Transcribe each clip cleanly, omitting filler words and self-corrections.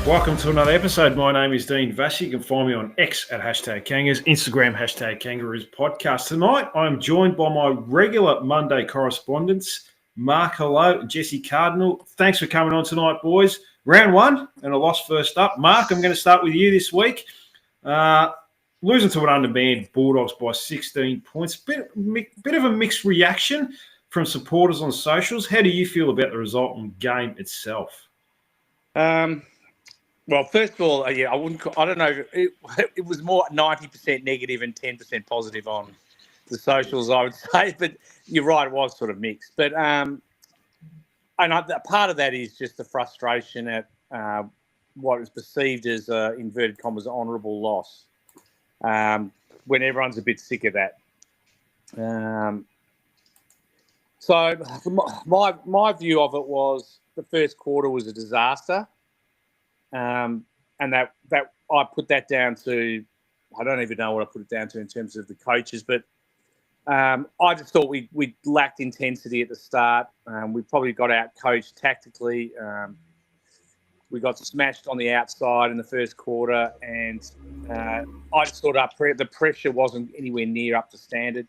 Welcome to another episode. My name is Dean Vassy. You can find me on X at #Kangas, Instagram #Kangaroos Podcast. Tonight, I'm joined by my regular Monday correspondents, Mark Hello and Jesse Cardinal. Thanks for coming on tonight, boys. Round one and a loss first up. Mark, I'm going to start with you this week. Losing to an undermanned Bulldogs by 16 points. Bit of a mixed reaction from supporters on socials. How do you feel about the result and game itself? Well, first of all, yeah, I don't know. It was more 90% negative and 10% positive on the socials, I would say. But you're right, it was sort of mixed. But part of that is just the frustration at what is perceived as inverted commas honourable loss. When everyone's a bit sick of that. So my view of it was the first quarter was a disaster. And that I put that down to, I don't even know what I put it down to in terms of the coaches, but I just thought we lacked intensity at the start. We probably got out coached tactically. We got smashed on the outside in the first quarter, and I just thought the pressure wasn't anywhere near up to standard.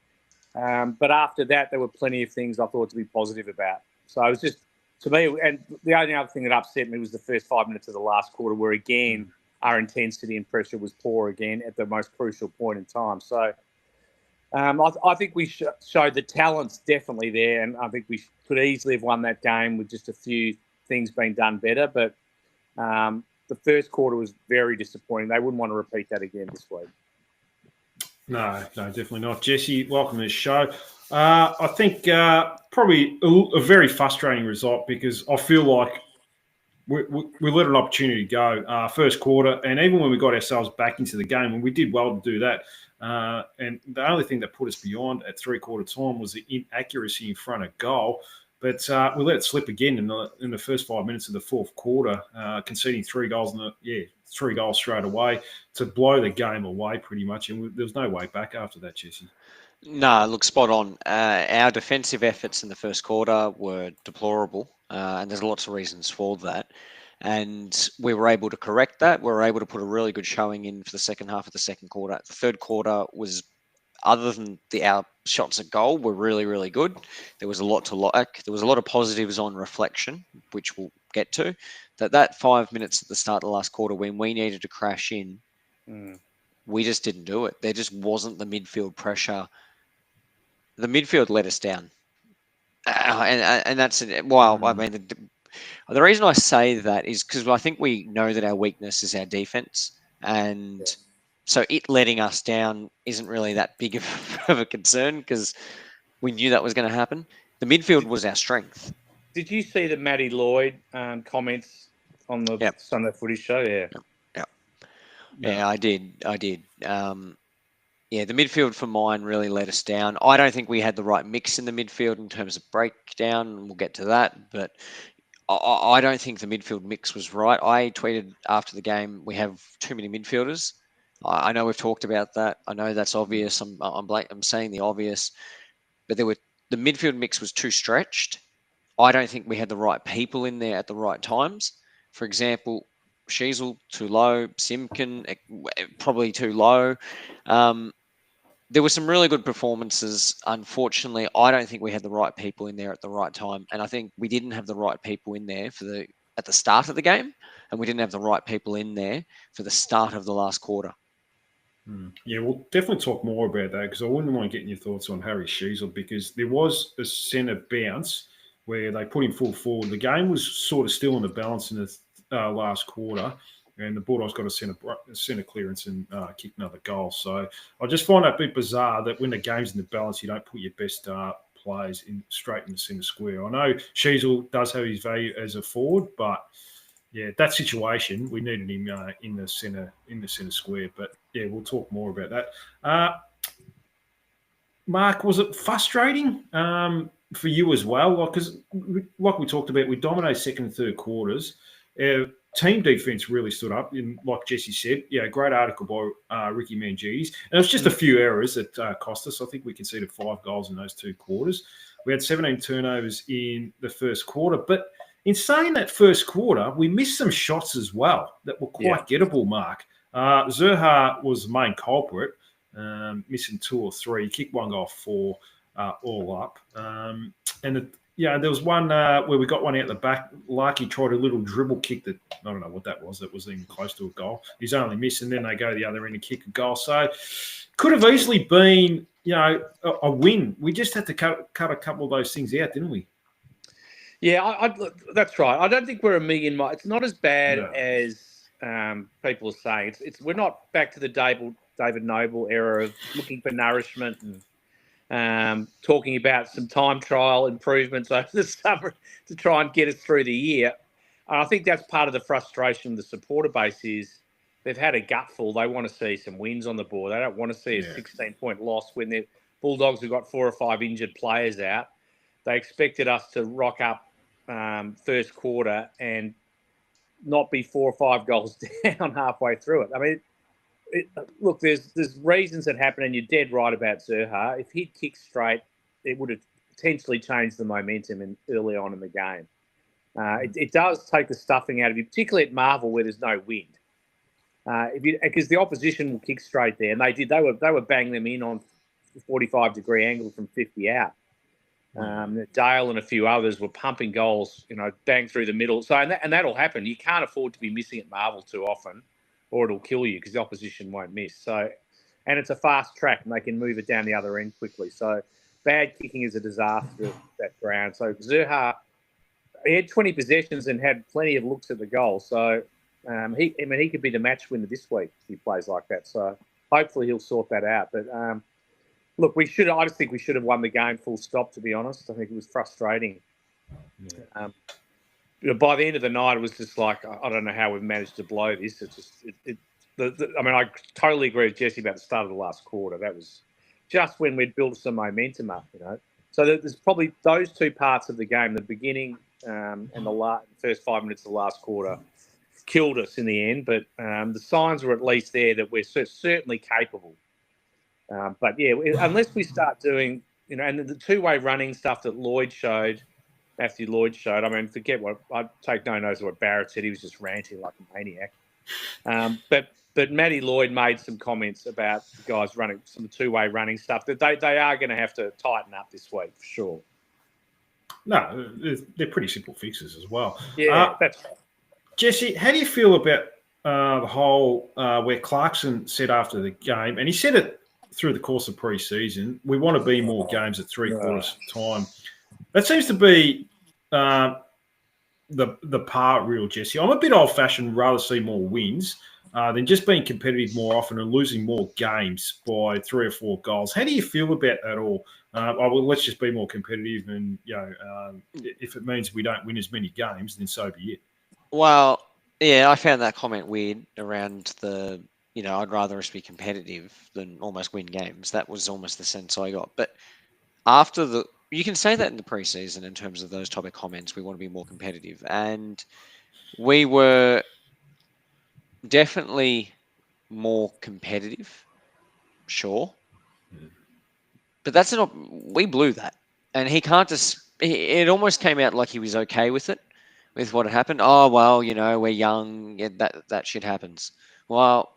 But after that, there were plenty of things I thought to be positive about. So it was just, to me, and the only other thing that upset me was the first 5 minutes of the last quarter, where again our intensity and pressure was poor again at the most crucial point in time. So I think we showed the talent's definitely there, and I think we could easily have won that game with just a few things being done better. But the first quarter was very disappointing. They wouldn't want to repeat that again this week. No, definitely not. Jesse, welcome to the show. I think probably a very frustrating result, because I feel like we let an opportunity go first quarter, and even when we got ourselves back into the game, and we did well to do that. And the only thing that put us beyond at three-quarter time was the inaccuracy in front of goal. But we let it slip again in the first 5 minutes of the fourth quarter, conceding 3 goals 3 goals straight away to blow the game away pretty much. And there was no way back after that, Jesse. No, look, spot on. Our defensive efforts in the first quarter were deplorable, and there's lots of reasons for that. And we were able to correct that. We were able to put a really good showing in for the second half of the second quarter. The third quarter was, other than our shots at goal, were really, really good. There was a lot to like. There was a lot of positives on reflection, which we'll get to. That 5 minutes at the start of the last quarter, when we needed to crash in, we just didn't do it. There just wasn't the midfield pressure. The midfield let us down. And that's well. I mean, the reason I say that is because I think we know that our weakness is our defense, and so it letting us down isn't really that big of a concern, because we knew that was going to happen. The midfield was our strength. Did you see the Matty Lloyd comments on the Sunday Footy show? Yeah, I did. The midfield for mine really let us down. I don't think we had the right mix in the midfield in terms of breakdown, and we'll get to that. But I don't think the midfield mix was right. I tweeted after the game, we have too many midfielders. I know we've talked about that. I know that's obvious. I'm saying the obvious, but the midfield mix was too stretched. I don't think we had the right people in there at the right times. For example, Sheasel too low, Simpkin probably too low. There were some really good performances. Unfortunately, I don't think we had the right people in there at the right time, and I think we didn't have the right people in there at the start of the game, and we didn't have the right people in there for the start of the last quarter. Yeah, we'll definitely talk more about that, because I wouldn't mind getting your thoughts on Harry Sheasel, because there was a centre bounce where they put him full forward. The game was sort of still in the balance in the last quarter, and the Bulldogs got a centre clearance and kicked another goal. So I just find that a bit bizarre that when the game's in the balance, you don't put your best players straight in the centre square. I know Sheasel does have his value as a forward, but yeah, that situation, we needed him in the centre square. But yeah, we'll talk more about that. Mark, was it frustrating for you as well? Because like we talked about, we dominated second and third quarters. Team defense really stood up, and like Jesse said, great article by Ricky Mangies. And it was just a few errors that cost us. I think we conceded 5 goals in those 2 quarters. We had 17 turnovers in the first quarter, but in saying that first quarter, we missed some shots as well that were quite gettable, Mark. Zerha was the main culprit, missing 2 or 3, kicked 1 goal, 4 all up. There was one where we got one out the back. Larky tried a little dribble kick that, I don't know what that was. That wasn't even close to a goal. He's only missed, and then they go the other end and kick a goal. So could have easily been, a win. We just had to cut a couple of those things out, didn't we? Yeah, that's right. I don't think we're a million miles. It's not as bad as people are saying. We're not back to the David Noble era of looking for nourishment and talking about some time trial improvements over the summer to try and get us through the year. And I think that's part of the frustration of the supporter base is they've had a gutful. They want to see some wins on the board. They don't want to see a 16-point loss when the Bulldogs have got 4 or 5 injured players out. They expected us to rock up first quarter and not be 4 or 5 goals down halfway through it. I mean, look, there's reasons that happen, and you're dead right about Zerha. If he'd kicked straight, it would have potentially changed the momentum early on in the game. It does take the stuffing out of you, particularly at Marvel where there's no wind. Because the opposition will kick straight there, and they did. They were banging them in on 45-degree angle from 50 out. Dale and a few others were pumping goals, bang through the middle. So and that'll happen. You can't afford to be missing at Marvel too often, or it'll kill you because the opposition won't miss. So, and it's a fast track, and they can move it down the other end quickly. So, bad kicking is a disaster at that ground. So Zerha, he had 20 possessions and had plenty of looks at the goal. So, he could be the match winner this week if he plays like that. So, hopefully he'll sort that out. But look, I just think we should have won the game full stop, to be honest. I think it was frustrating. Yeah. By the end of the night, it was just like, I don't know how we've managed to blow this. It's just, I totally agree with Jesse about the start of the last quarter. That was just when we'd built some momentum up, So there's probably those 2 parts of the game, the beginning and the first 5 minutes of the last quarter, killed us in the end. But the signs were at least there that we're certainly capable. But yeah, unless we start doing, and the 2-way running stuff that Matthew Lloyd showed. I mean, I take no notice of what Barrett said. He was just ranting like a maniac. But Matty Lloyd made some comments about the guys running some 2-way running stuff that they are going to have to tighten up this week for sure. No, they're pretty simple fixes as well. Yeah, that's right. Jesse, how do you feel about the whole where Clarkson said after the game, and he said it through the course of pre-season, we want to be more games at 3/4 time. That seems to be the part real, Jesse. I'm a bit old-fashioned, rather see more wins than just being competitive more often and losing more games by 3 or 4 goals. How do you feel about that all? Let's just be more competitive, and if it means we don't win as many games, then so be it. Well, yeah, I found that comment weird around I'd rather us be competitive than almost win games. That was almost the sense I got. But after you can say that in the preseason in terms of those type of comments. We want to be more competitive, and we were definitely more competitive, sure. But that's not. We blew that, and he can't just. It almost came out like he was okay with it, with what had happened. Oh well, we're young. Yeah, that shit happens. Well,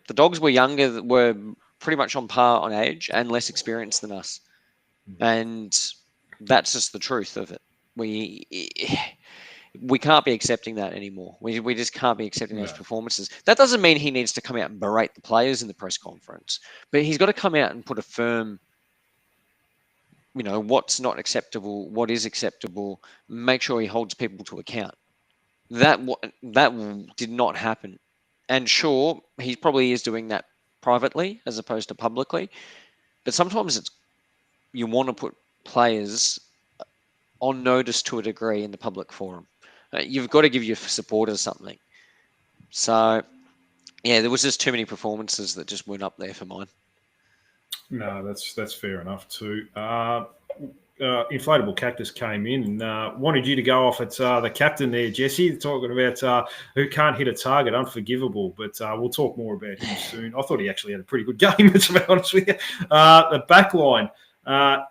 the Dogs were younger, were pretty much on par on age and less experienced than us. And that's just the truth of it. We can't be accepting that anymore. We just can't be accepting those performances. That doesn't mean he needs to come out and berate the players in the press conference, but he's got to come out and put a firm, what's not acceptable, what is acceptable, make sure he holds people to account. That did not happen. And sure, he probably is doing that privately as opposed to publicly. But sometimes you want to put players on notice to a degree in the public forum. You've got to give your supporters something. So, yeah, there was just too many performances that just weren't up there for mine. No, that's fair enough too. Inflatable Cactus came in and wanted you to go off at the captain there, Jesse, talking about who can't hit a target, unforgivable. But we'll talk more about him soon. I thought he actually had a pretty good game, to be honest with you. The back line,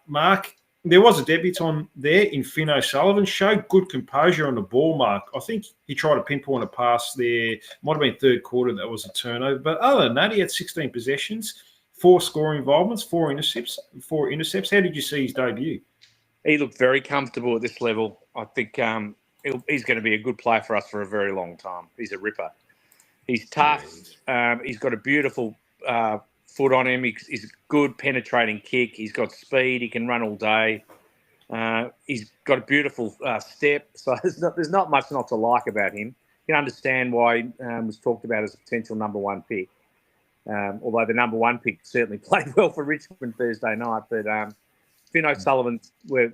Mark, there was a debutant there in Finn O'Sullivan, showed good composure on the ball mark. I think he tried to pinpoint a pass there. Might have been third quarter that was a turnover. But other than that, he had 16 possessions, 4 scoring involvements, 4 intercepts. How did you see his debut? He looked very comfortable at this level. I think he's going to be a good player for us for a very long time. He's a ripper. He's tough. He's got a beautiful foot on him. He's a good penetrating kick. He's got speed. He can run all day. He's got a beautiful step. So there's not much not to like about him. You can understand why he was talked about as a potential number 1 pick. Although the number 1 pick certainly played well for Richmond Thursday night. But Finn O'Sullivan,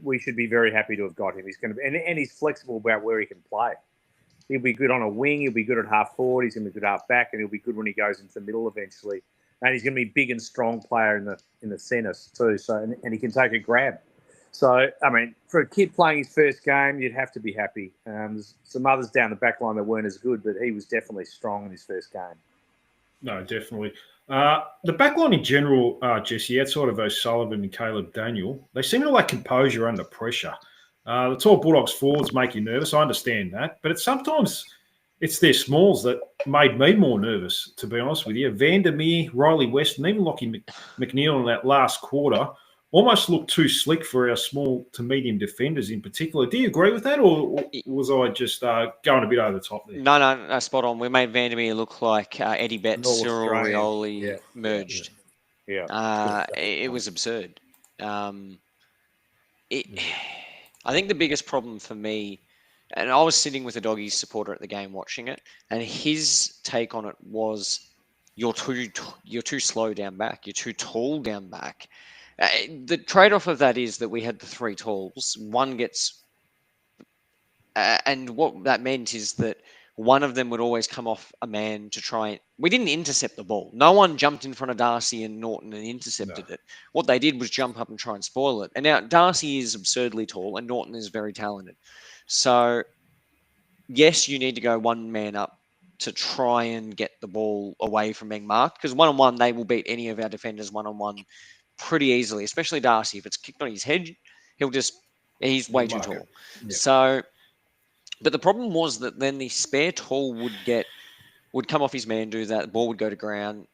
we should be very happy to have got him. He's going to be, and he's flexible about where he can play. He'll be good on a wing. He'll be good at half forward. He's going to be good half back, and he'll be good when he goes into the middle eventually. And he's going to be a big and strong player in the centres too. So and he can take a grab. So I mean, for a kid playing his first game, you'd have to be happy. There's some others down the back line that weren't as good, but he was definitely strong in his first game. No, definitely. The back line in general, Jesse, outside of O'Sullivan and Caleb Daniel, they seem to lack composure under pressure. The tall Bulldogs forwards make you nervous. I understand that. But sometimes it's their smalls that made me more nervous, to be honest with you. Vandermeer, Riley West, and even Lockie McNeil in that last quarter almost looked too slick for our small to medium defenders in particular. Do you agree with that, or was I just going a bit over the top there? No, spot on. We made Vandermeer look like Eddie Betts, Cyril Rioli merged. Yeah. It was absurd. I think the biggest problem for me, and I was sitting with a Doggies supporter at the game watching it, and his take on it was, you're too slow down back. You're too tall down back. The trade-off of that is that we had the 3 talls. One gets, and what that meant is that one of them would always come off a man to try. We didn't intercept the ball. No one jumped in front of Darcy and Norton and intercepted it. What they did was jump up and try and spoil it. And now Darcy is absurdly tall and Norton is very talented. So, yes, you need to go one man up to try and get the ball away from being marked, because one-on-one, they will beat any of our defenders one-on-one pretty easily, especially Darcy. If it's kicked on his head, he's way too tall. Yeah. So, but the problem was that then the spare tall would come off his man, do that, the ball would go to ground,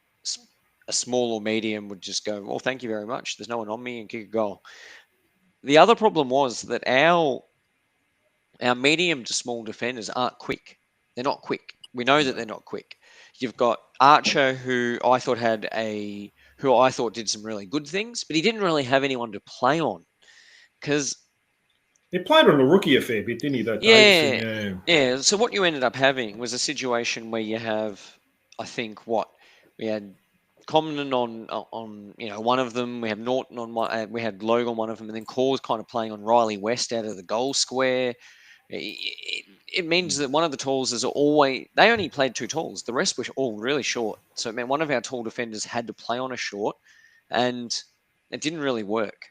a small or medium would just go, well, thank you very much, there's no one on me, and kick a goal. The other problem was that our medium to small defenders aren't quick. They're not quick. We know that they're not quick. You've got Archer, who I thought did some really good things, but he didn't really have anyone to play on, because he played on a rookie a fair bit, didn't he? Though. Yeah. So what you ended up having was a situation where you have, I think, we had Commonen on one of them. We have Norton on one. We had Logue on one of them, and then Caw's kind of playing on Riley West out of the goal square. It means that one of the talls is always. They only played 2 talls. The rest were all really short. So it meant one of our tall defenders had to play on a short, and it didn't really work.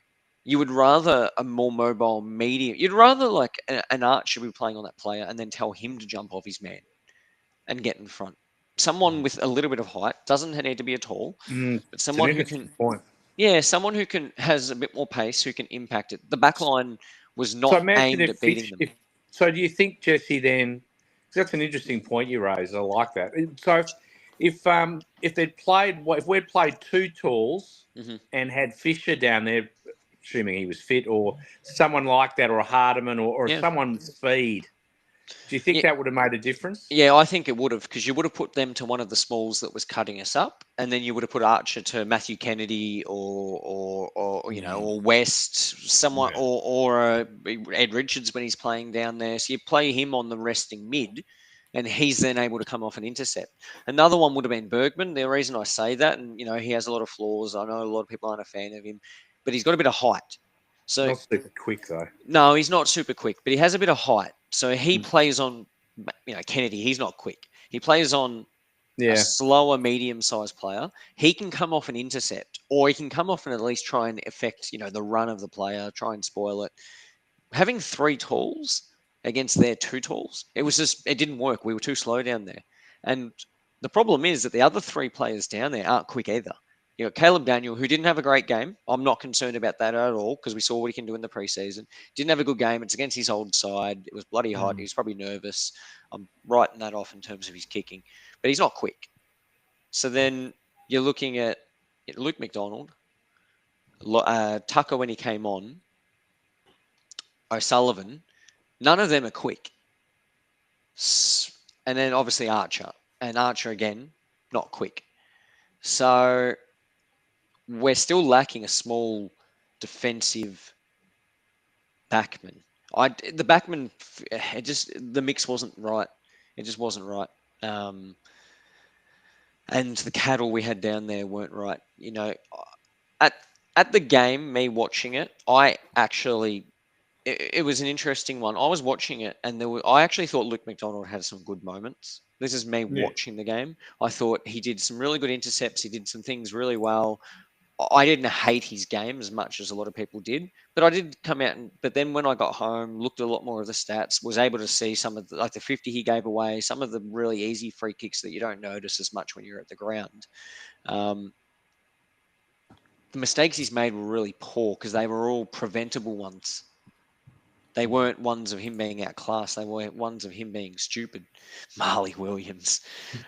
You would rather a more mobile medium. You'd rather like an Archer be playing on that player and then tell him to jump off his man and get in front. Someone with a little bit of height, doesn't need to be a tall, but someone who can. Someone who has a bit more pace, who can impact it. The back line was not aimed at beating them. So do you think, Jesse, then, that's an interesting point you raised. I like that. So if they'd played, if we'd played 2 talls and had Fisher down there, assuming he was fit, or someone like that, or a Hardiman, or someone with speed, do you think that would have made a difference? Yeah, I think it would have, because you would have put them to one of the smalls that was cutting us up, and then you would have put Archer to Matthew Kennedy or West, someone, or Ed Richards when he's playing down there. So you play him on the resting mid, and he's then able to come off and intercept. Another one would have been Bergman. The reason I say that, and he has a lot of flaws. I know a lot of people aren't a fan of him, but he's got a bit of height. So not super quick though. No, he's not super quick, but he has a bit of height. So he plays on, Kennedy. He's not quick. He plays on a slower, medium-sized player. He can come off and intercept, or he can come off and at least try and affect, the run of the player, try and spoil it. Having 3 talls against their 2 talls, it didn't work. We were too slow down there. And the problem is that the other 3 players down there aren't quick either. You got Caleb Daniel, who didn't have a great game. I'm not concerned about that at all because we saw what he can do in the preseason. Didn't have a good game. It's against his old side. It was bloody hot. He was probably nervous. I'm writing that off in terms of his kicking, but he's not quick. So then you're looking at Luke McDonald, Tucker when he came on, O'Sullivan. None of them are quick. And then obviously Archer. And Archer, again, not quick. So we're still lacking a small defensive backman. The backman, the mix wasn't right. It just wasn't right. And the cattle we had down there weren't right. You know, at the game, me watching it, it was an interesting one. I was watching it, and I actually thought Luke McDonald had some good moments. This is me watching the game. I thought he did some really good intercepts. He did some things really well. I didn't hate his game as much as a lot of people did, but I did come out. But then when I got home, looked at a lot more of the stats, was able to see some of the 50 he gave away, some of the really easy free kicks that you don't notice as much when you're at the ground. The mistakes he's made were really poor because they were all preventable ones. They weren't ones of him being outclassed. They were ones of him being stupid. Marley Williams.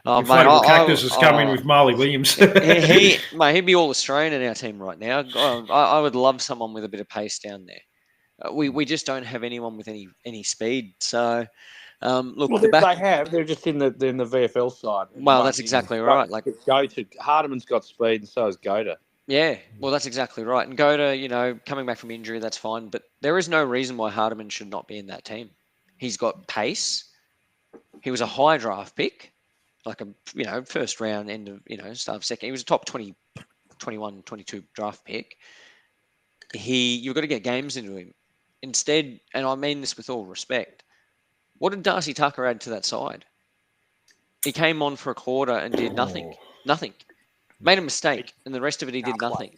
Inflatable Cactus is coming with Marley Williams. He'd be all Australian in our team right now. I would love someone with a bit of pace down there. We just don't have anyone with any speed. So, look, well, they have. They're just in the VFL side. Well, that's exactly right. Like Hardeman's got speed, and so has Goda. Yeah, well, that's exactly right. And Goda, coming back from injury, that's fine. But there is no reason why Hardeman should not be in that team. He's got pace. He was a high draft pick, like a, first round, end of, start of second. He was a top 20, 21, 22 draft pick. You've got to get games into him. Instead, and I mean this with all respect, what did Darcy Tucker add to that side? He came on for a quarter and did nothing. Nothing. Made a mistake, and the rest of it he did nothing.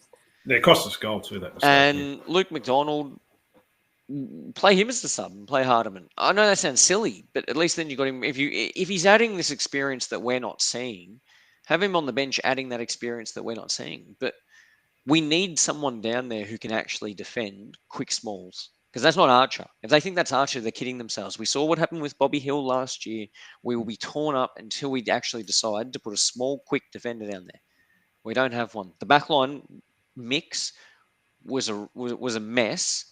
Yeah, it cost us goal too, that mistake. And Luke McDonald, play him as the sub and play Hardeman. I know that sounds silly, but at least then you got him. If he's adding this experience that we're not seeing, have him on the bench adding that experience that we're not seeing. But we need someone down there who can actually defend quick smalls. Because that's not Archer. If they think that's Archer, they're kidding themselves. We saw what happened with Bobby Hill last year. We will be torn up until we actually decide to put a small, quick defender down there. We don't have one. The backline mix was a mess,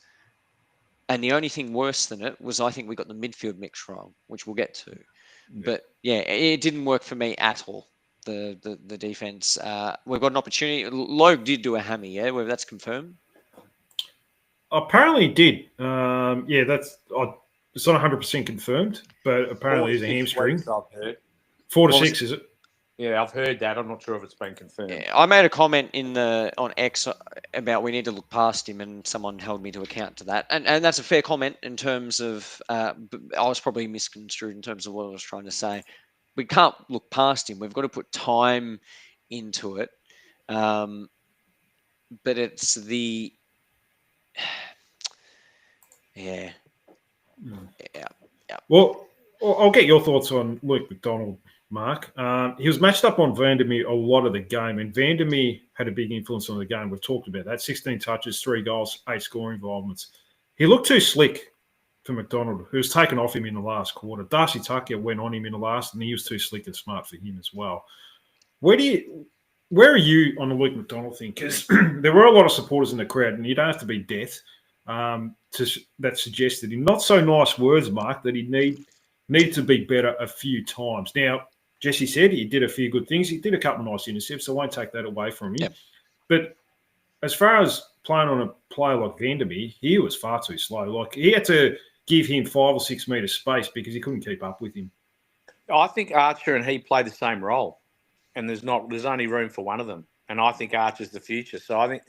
and the only thing worse than it was I think we got the midfield mix wrong, which we'll get to. Yeah. But yeah, it didn't work for me at all. The defense. We've got an opportunity. Logue did do a hammy, yeah, whether that's confirmed. Apparently, it did. It's not 100% confirmed, but apparently there's a hamstring. 4 to 6, is it? Yeah, I've heard that. I'm not sure if it's been confirmed. Yeah, I made a comment on X about we need to look past him, and someone held me to account to that. And that's a fair comment in terms of I was probably misconstrued in terms of what I was trying to say. We can't look past him. We've got to put time into it. But it's the yeah. Well, I'll get your thoughts on Luke McDonald, Mark. He was matched up on Vandermeer a lot of the game, and Vandermeer had a big influence on the game. We've talked about that. 16 touches, 3 goals, 8 scoring involvements. He looked too slick for McDonald, who was taken off him in the last quarter. Darcy Tucker went on him in the last, and he was too slick and smart for him as well. Where are you on the Luke McDonald thing? Because there were a lot of supporters in the crowd, and you don't have to be deaf that suggested in not so nice words, Mark, that he needed to be better a few times. Now, Jesse said he did a few good things. He did a couple of nice intercepts, so I won't take that away from him. Yep. But as far as playing on a player like Vandermeer, he was far too slow. Like, he had to give him 5 or 6 metres space because he couldn't keep up with him. I think Archer and he play the same role, and there's only room for one of them. And I think Archer's the future. So I think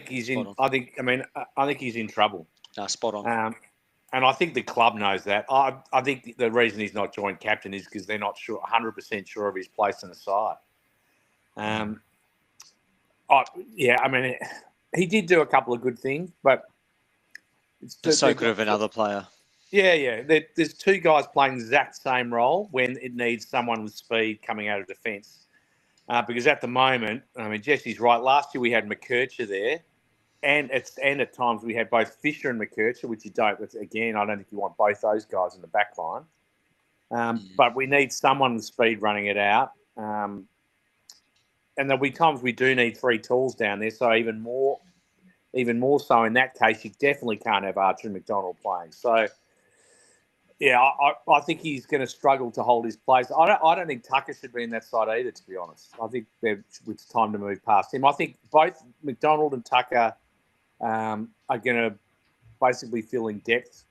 he's in. I think he's in trouble. Spot on. And I think the club knows that. I think the reason he's not joint captain is because they're not 100% sure of his place in the side. He did do a couple of good things, but so could have another player. Yeah. There's 2 guys playing the exact same role when it needs someone with speed coming out of defence. because at the moment, I mean, Jesse's right. Last year we had McKercher there, and at times we had both Fisher and McKercher, which you don't. Again, I don't think you want both those guys in the back line. But we need someone with speed running it out. And there'll be times we do need 3 tools down there. So even more so in that case, you definitely can't have Archer and McDonald playing. So, yeah, I think he's going to struggle to hold his place. I don't think Tucker should be in that side either, to be honest. I think it's time to move past him. I think both McDonald and Tucker are going to basically fill in depth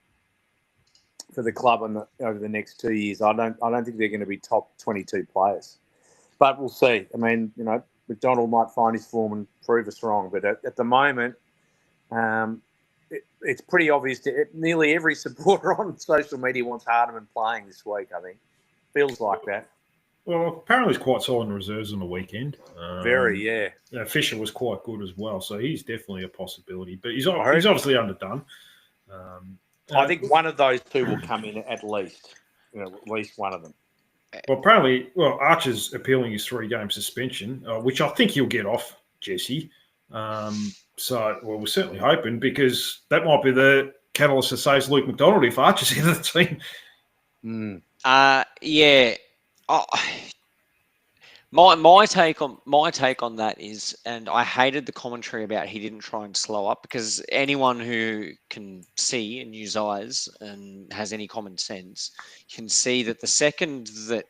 for the club over the next 2 years. I don't think they're going to be top 22 players. But we'll see. I mean, McDonald might find his form and prove us wrong. But at the moment, it's pretty obvious nearly every supporter on social media wants Hardiman playing this week, I think. Feels like that. Well, apparently he's quite solid in reserves on the weekend. Very, yeah. Fisher was quite good as well, so he's definitely a possibility. But he's obviously underdone. I think one of those two will come in at least. At least one of them. Well, apparently, Archer's appealing his 3-game suspension, which I think he'll get off, Jesse. We're certainly hoping, because that might be the catalyst that saves Luke McDonald if Archer's in the team. Yeah. My take on that is, and I hated the commentary about he didn't try and slow up, because anyone who can see and use eyes and has any common sense can see that the second that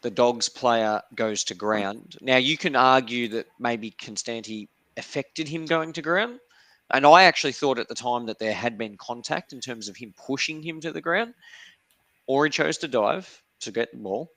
the Dogs player goes to ground, now you can argue that maybe Constanti affected him going to ground, and I actually thought at the time that there had been contact in terms of him pushing him to the ground, or he chose to dive to get the ball.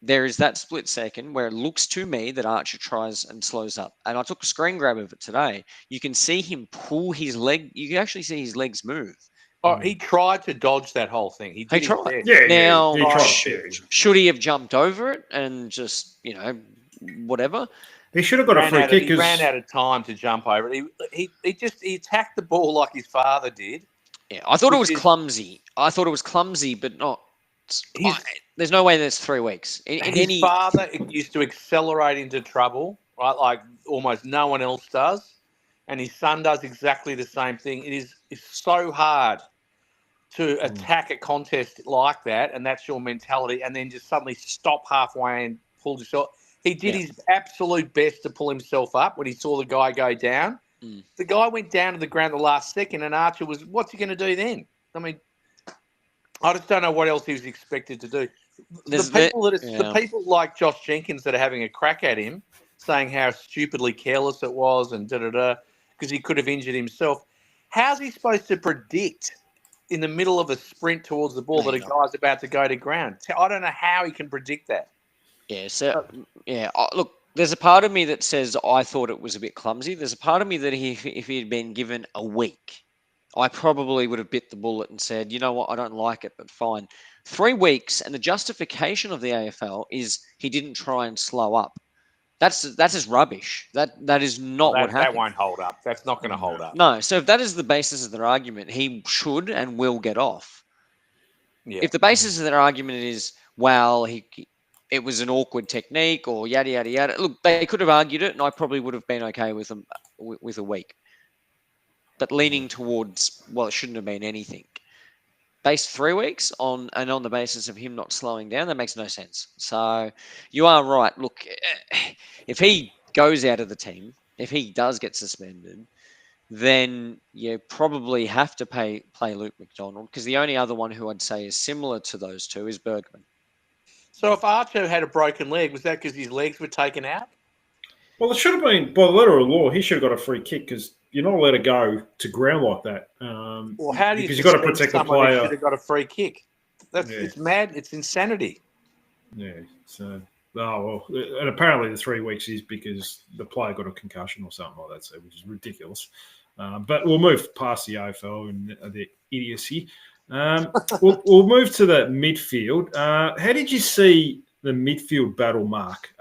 There is that split second where it looks to me that Archer tries and slows up. And I took a screen grab of it today. You can see him pull his leg. You can actually see his legs move. Oh, he tried to dodge that whole thing. He tried. Yeah, now, he tried. Should he have jumped over it and just, whatever? He should have got a free kick. He ran out of time to jump over it. He attacked the ball like his father did. Yeah, I thought it was clumsy. But not. There's no way there's 3 weeks. His father used to accelerate into trouble, right? Like almost no one else does. And his son does exactly the same thing. It's so hard to attack a contest like that, and that's your mentality, and then just suddenly stop halfway and pull yourself. He did his absolute best to pull himself up when he saw the guy go down. The guy went down to the ground the last second, and Archer what's he going to do then? I mean, I just don't know what else he was expected to do. The people like Josh Jenkins that are having a crack at him, saying how stupidly careless it was and because he could have injured himself. How's he supposed to predict in the middle of a sprint towards the ball that a guy's about to go to ground? I don't know how he can predict that. Yeah. So look, there's a part of me that says I thought it was a bit clumsy. There's a part of me that if he had been given a week, I probably would have bit the bullet and said, you know what, I don't like it, but fine. 3 weeks, and the justification of the AFL is he didn't try and slow up. That's just rubbish. That is not what happened. That won't hold up. That's not going to hold up. No. So if that is the basis of their argument, he should and will get off. Yeah. If the basis of their argument is, well, it was an awkward technique or yada yada yada. Look, they could have argued it, and I probably would have been okay with them with a week. But leaning towards, well, it shouldn't have been anything. Based 3 weeks on the basis of him not slowing down, that makes no sense. So you are right. Look, if he goes out of the team, if he does get suspended, then you probably have to play Luke McDonald, because the only other one who I'd say is similar to those two is Bergman. So if Archer had a broken leg, was that because his legs were taken out? Well, it should have been, by the letter of the law, he should have got a free kick, because you're not allowed to go to ground like that. Well, how do you? Because you've got to protect the player. Should have got a free kick. It's mad. It's insanity. Yeah. So, and apparently the 3 weeks is because the player got a concussion or something like that, so which is ridiculous. But we'll move past the AFL and the idiocy. We'll move to the midfield. How did you see the midfield battle, Mark?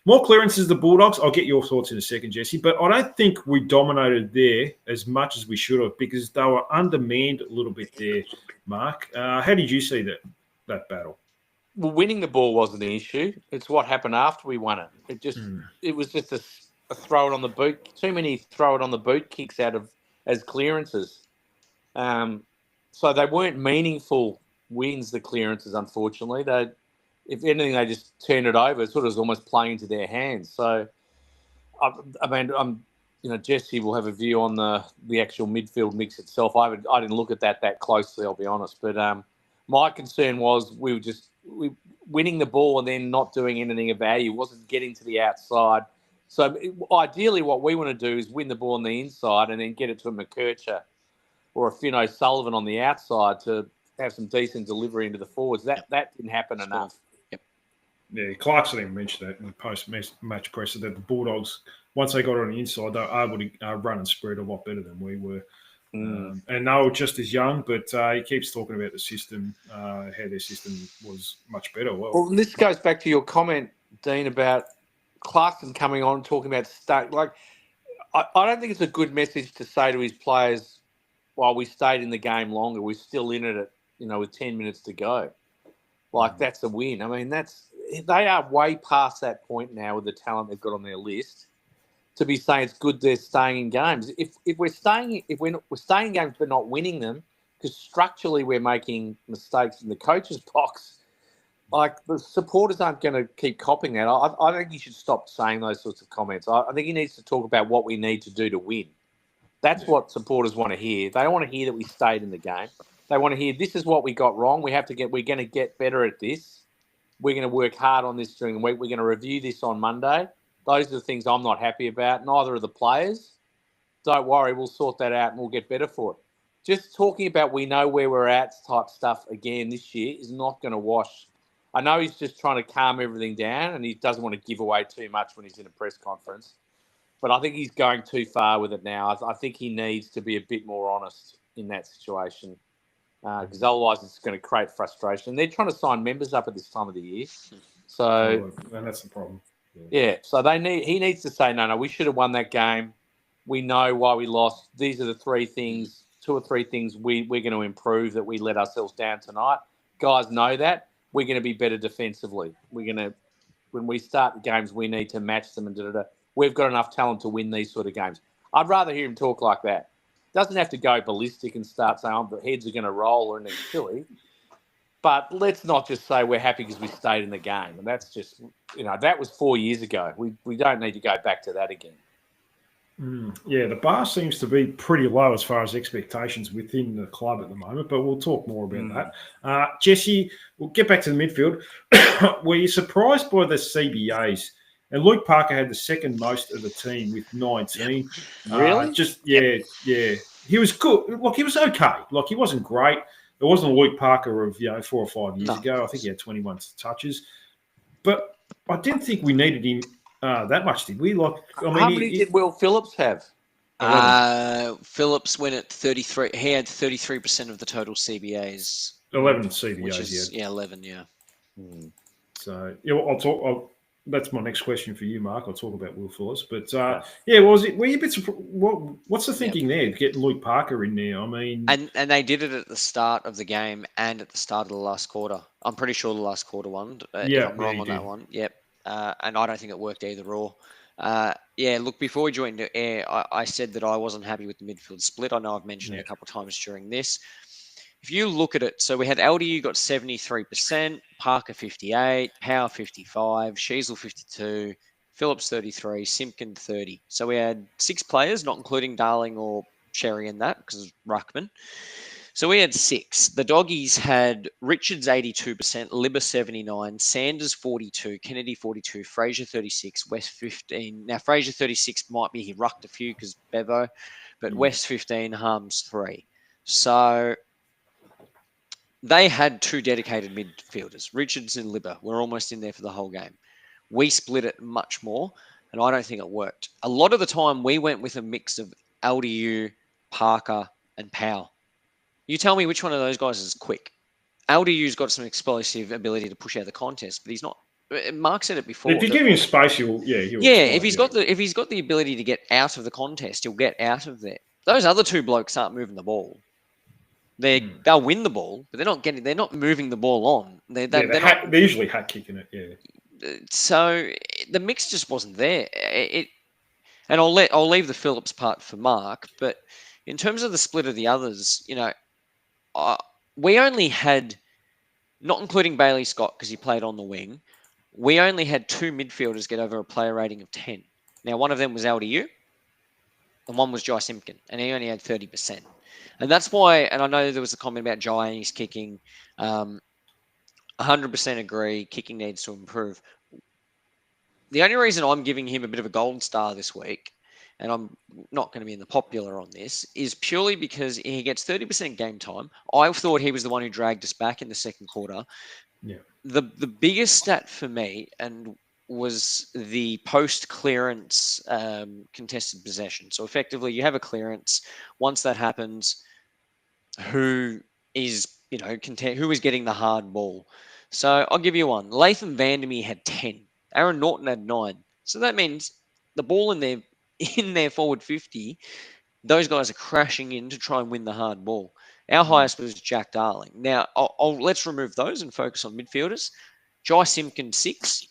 More clearances, the Bulldogs. I'll get your thoughts in a second, Jesse. But I don't think we dominated there as much as we should have, because they were undermanned a little bit there, Mark. How did you see that battle? well, winning the ball wasn't the issue. It's what happened after we won it. Mm. It was just a throw it on the boot. Too many throw it on the boot kicks out of as clearances. So they weren't meaningful wins. The clearances, unfortunately, if anything, they just turned it over. It sort of was almost playing into their hands. So, I mean, Jesse will have a view on the actual midfield mix itself. I didn't look at that closely, I'll be honest. But my concern was we winning the ball and then not doing anything of value. Wasn't getting to the outside. So ideally, what we want to do is win the ball on the inside and then get it to a McKercher or a Finn O'Sullivan on the outside to have some decent delivery into the forwards. That didn't happen enough. Yeah, Clarkson even mentioned that in the post-match press that the Bulldogs, once they got on the inside, they were able to run and spread a lot better than we were. And they were just as young, but he keeps talking about the system, how their system was much better. Well, this goes back to your comment, Dean, about Clarkson coming on and talking about I don't think it's a good message to say to his players, while we stayed in the game longer, we're still in it with 10 minutes to go. That's a win. I mean, they are way past that point now with the talent they've got on their list to be saying it's good they're staying in games. If we're staying in games but not winning them, because structurally we're making mistakes in the coach's box, the supporters aren't going to keep copying that. I think he should stop saying those sorts of comments. I think he needs to talk about what we need to do to win. That's what supporters want to hear. They don't want to hear that we stayed in the game. They want to hear this is what we got wrong. We're going to get better at this. We're going to work hard on this during the week. We're going to review this on Monday. Those are the things I'm not happy about. Neither are the players. Don't worry, we'll sort that out and we'll get better for it. Just talking about we know where we're at type stuff again this year is not going to wash. I know he's just trying to calm everything down and he doesn't want to give away too much when he's in a press conference. But I think he's going too far with it now. I think he needs to be a bit more honest in that situation because otherwise it's going to create frustration. They're trying to sign members up at this time of the year. So, and that's the problem. Yeah. So he needs to say, no, we should have won that game. We know why we lost. These are the two or three things we're going to improve that we let ourselves down tonight. Guys know that. We're going to be better defensively. When we start the games, we need to match them and da-da-da. We've got enough talent to win these sort of games. I'd rather hear him talk like that. Doesn't have to go ballistic and start saying the heads are going to roll or anything silly. But let's not just say we're happy because we stayed in the game. And that's just, that was 4 years ago. We don't need to go back to that again. Yeah, the bar seems to be pretty low as far as expectations within the club at the moment, but we'll talk more about that. Jesse, we'll get back to the midfield. Were you surprised by the CBAs? And Luke Parker had the second most of the team with 19. Really? Yeah. He was good. Look, he was okay. Like, he wasn't great. It wasn't Luke Parker of 4 or 5 years ago. I think he had 21 touches. But I didn't think we needed him that much, did we? How many did Will Phillips have? Phillips went at 33. He had 33% of the total CBAs. 11 CBAs, which is, 11, yeah. So, that's my next question for you, Mark. I'll talk about Will Phillips. But, were you a bit surprised? What's the thinking there, getting Luke Parker in there? I mean... And they did it at the start of the game and at the start of the last quarter. I'm pretty sure the last quarter one. If I'm wrong on that one. Yep. And I don't think it worked either or. Look, before we joined the air, I said that I wasn't happy with the midfield split. I know I've mentioned it a couple of times during this. If you look at it, so we had LDU got 73%, Parker 58, Power 55, Sheasel 52, Phillips 33, Simpkin 30. So we had 6 players, not including Darling or Sherry in that because of Ruckman. So we had 6. The Doggies had Richards 82%, Libba 79, Sanders 42, Kennedy 42, Fraser 36, West 15. Now Fraser 36 might be he rucked a few because Bevo, but West 15, Harms 3. So they had 2 dedicated midfielders, Richards and Libba. We're almost in there for the whole game. We split it much more, and I don't think it worked. A lot of the time, we went with a mix of LDU, Parker, and Powell. You tell me which one of those guys is quick. LDU's got some explosive ability to push out the contest, but he's not. Mark said it before. If you give him space, he'll if he's got the ability to get out of the contest, he'll get out of there. Those other 2 blokes aren't moving the ball. They'll win the ball, but they're not moving the ball on. They're usually hat kicking it. Yeah. So the mix just wasn't there. And I'll leave the Phillips part for Mark, but in terms of the split of the others, we only had, not including Bailey Scott because he played on the wing, we only had 2 midfielders get over a player rating of 10. Now, one of them was LDU, and one was Jai Simpkin, and he only had 30%. And that's why, and I know there was a comment about Jai and his kicking. 100% agree, kicking needs to improve. The only reason I'm giving him a bit of a gold star this week, and I'm not going to be in the popular on this, is purely because he gets 30% game time. I thought he was the one who dragged us back in the second quarter. Yeah. The biggest stat for me was the post clearance contested possession. So effectively, you have a clearance. Once that happens, who is getting the hard ball? So I'll give you one. Latham Vandermeer had 10. Aaron Norton had 9. So that means the ball in their forward 50, those guys are crashing in to try and win the hard ball. Our highest was Jack Darling. Now, let's remove those and focus on midfielders. Jai Simpkin, 6.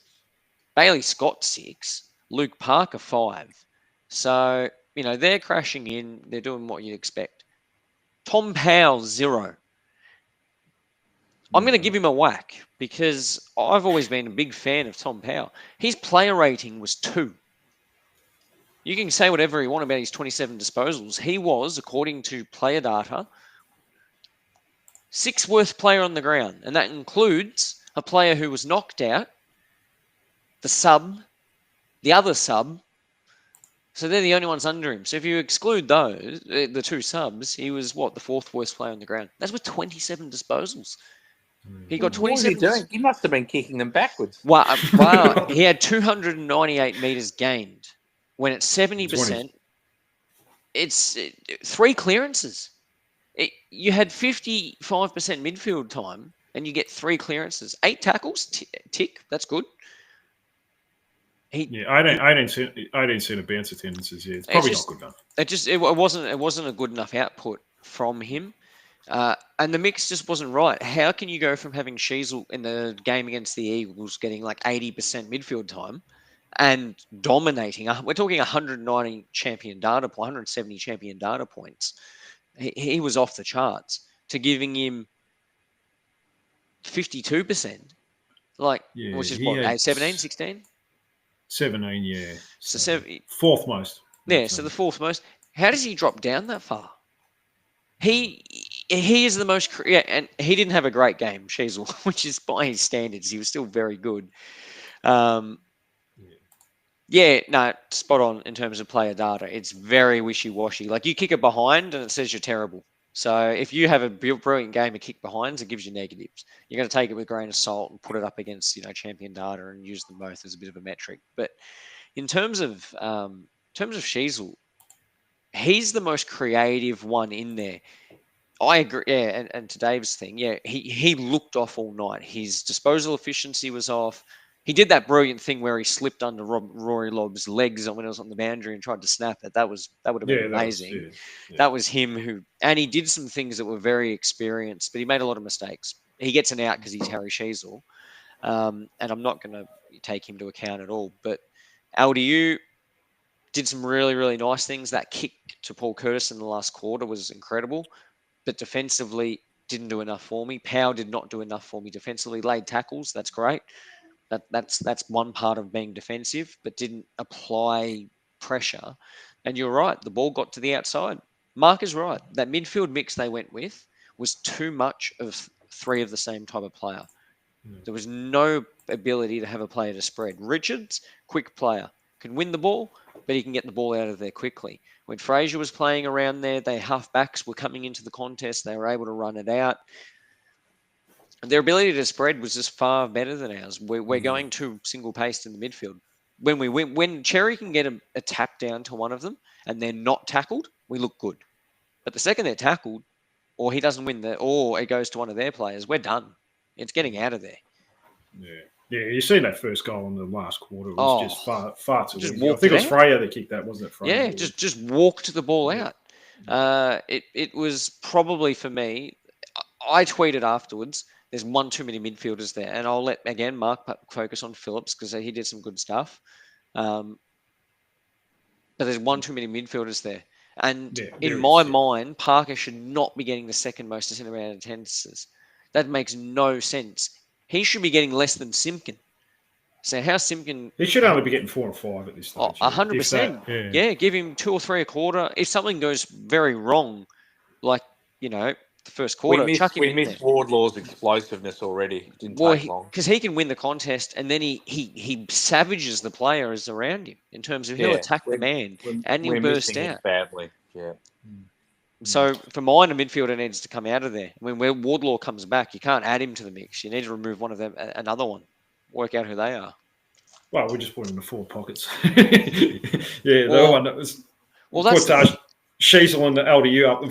Bailey Scott, 6. Luke Parker, 5. So, they're crashing in. They're doing what you'd expect. Tom Powell, 0. I'm going to give him a whack because I've always been a big fan of Tom Powell. His player rating was 2. You can say whatever you want about his 27 disposals. He was, according to player data, 6th worst player on the ground. And that includes a player who was knocked out, the sub, the other sub. So they're the only ones under him. So if you exclude those, the 2 subs, he was, the 4th worst player on the ground. That's with 27 disposals. He got 27. What was he doing? He must have been kicking them backwards. Wow. He had 298 metres gained. When it's 70%, it's 3 clearances. You had 55% midfield time, and you get 3 clearances. 8 tackles, tick. That's good. I didn't see the bounce attendances yet. It's probably not good enough. It wasn't a good enough output from him. And the mix just wasn't right. How can you go from having Sheasel in the game against the Eagles getting like 80% midfield time and dominating? We're talking 190 champion data point, 170 champion data points. He was off the charts, to giving him 52%. Which is what, 17, 16? 17, yeah. So 4th most. Yeah, so the 4th most. How does he drop down that far? He is the most, and he didn't have a great game, Sheasel, which is by his standards. He was still very good. Spot on in terms of player data. It's very wishy-washy. Like, you kick it behind and it says you're terrible. So if you have a brilliant game of kick behinds, it gives you negatives. You're going to take it with a grain of salt and put it up against, champion data and use them both as a bit of a metric. But in terms of Sheasel, he's the most creative one in there. I agree. Yeah, and to Dave's thing, he looked off all night. His disposal efficiency was off. He did that brilliant thing where he slipped under Rory Lobb's legs when it was on the boundary and tried to snap it. That would have been amazing. That was him and he did some things that were very experienced, but he made a lot of mistakes. He gets an out because he's Harry Sheasel, and I'm not going to take him to account at all. But LDU did some really, really nice things. That kick to Paul Curtis in the last quarter was incredible, but defensively didn't do enough for me. Powell did not do enough for me defensively. Laid tackles, that's great. That's one part of being defensive, but didn't apply pressure. And you're right, the ball got to the outside. Mark is right. That midfield mix they went with was too much of 3 of the same type of player. There was no ability to have a player to spread. Richards, quick player, can win the ball, but he can get the ball out of there quickly. When Fraser was playing around there, their half-backs were coming into the contest. They were able to run it out. Their ability to spread was just far better than ours. We're going too single-paced in the midfield. When Cherry can get a tap down to one of them and they're not tackled, we look good. But the second they're tackled, or he doesn't win or it goes to one of their players, we're done. It's getting out of there. Yeah, you see that first goal in the last quarter. It was just far too easy. I think it was Freya that kicked that, wasn't it? Freya just walked the ball out. It was probably for me. I tweeted afterwards. There's one too many midfielders there, and I'll let again Mark focus on Phillips because he did some good stuff. But there's one too many midfielders there, and Yeah, in there my is, yeah. mind, Parker should not be getting the second most centre round attendances. That makes no sense. He should be getting less than Simpkin. So how Simpkin? He should only be getting 4 or 5 at this stage. yeah. If that, 100%. Yeah, give him 2 or 3 a quarter. If something goes very wrong, like the first quarter, chuck him We in there. missed Wardlaw's explosiveness already. It didn't Well, take long. because he can win the contest, and then he savages the players around him in terms of he'll attack the man and he'll We're burst missing out. it badly. Yeah. So for mine, a midfielder needs to come out of there. I mean, where Wardlaw comes back, you can't add him to the mix. You need to remove one of them, another one. Work out who they are. well, we just put him in the forward pockets. Yeah, the one that was. Well, that's put Sheasel and the LDU up the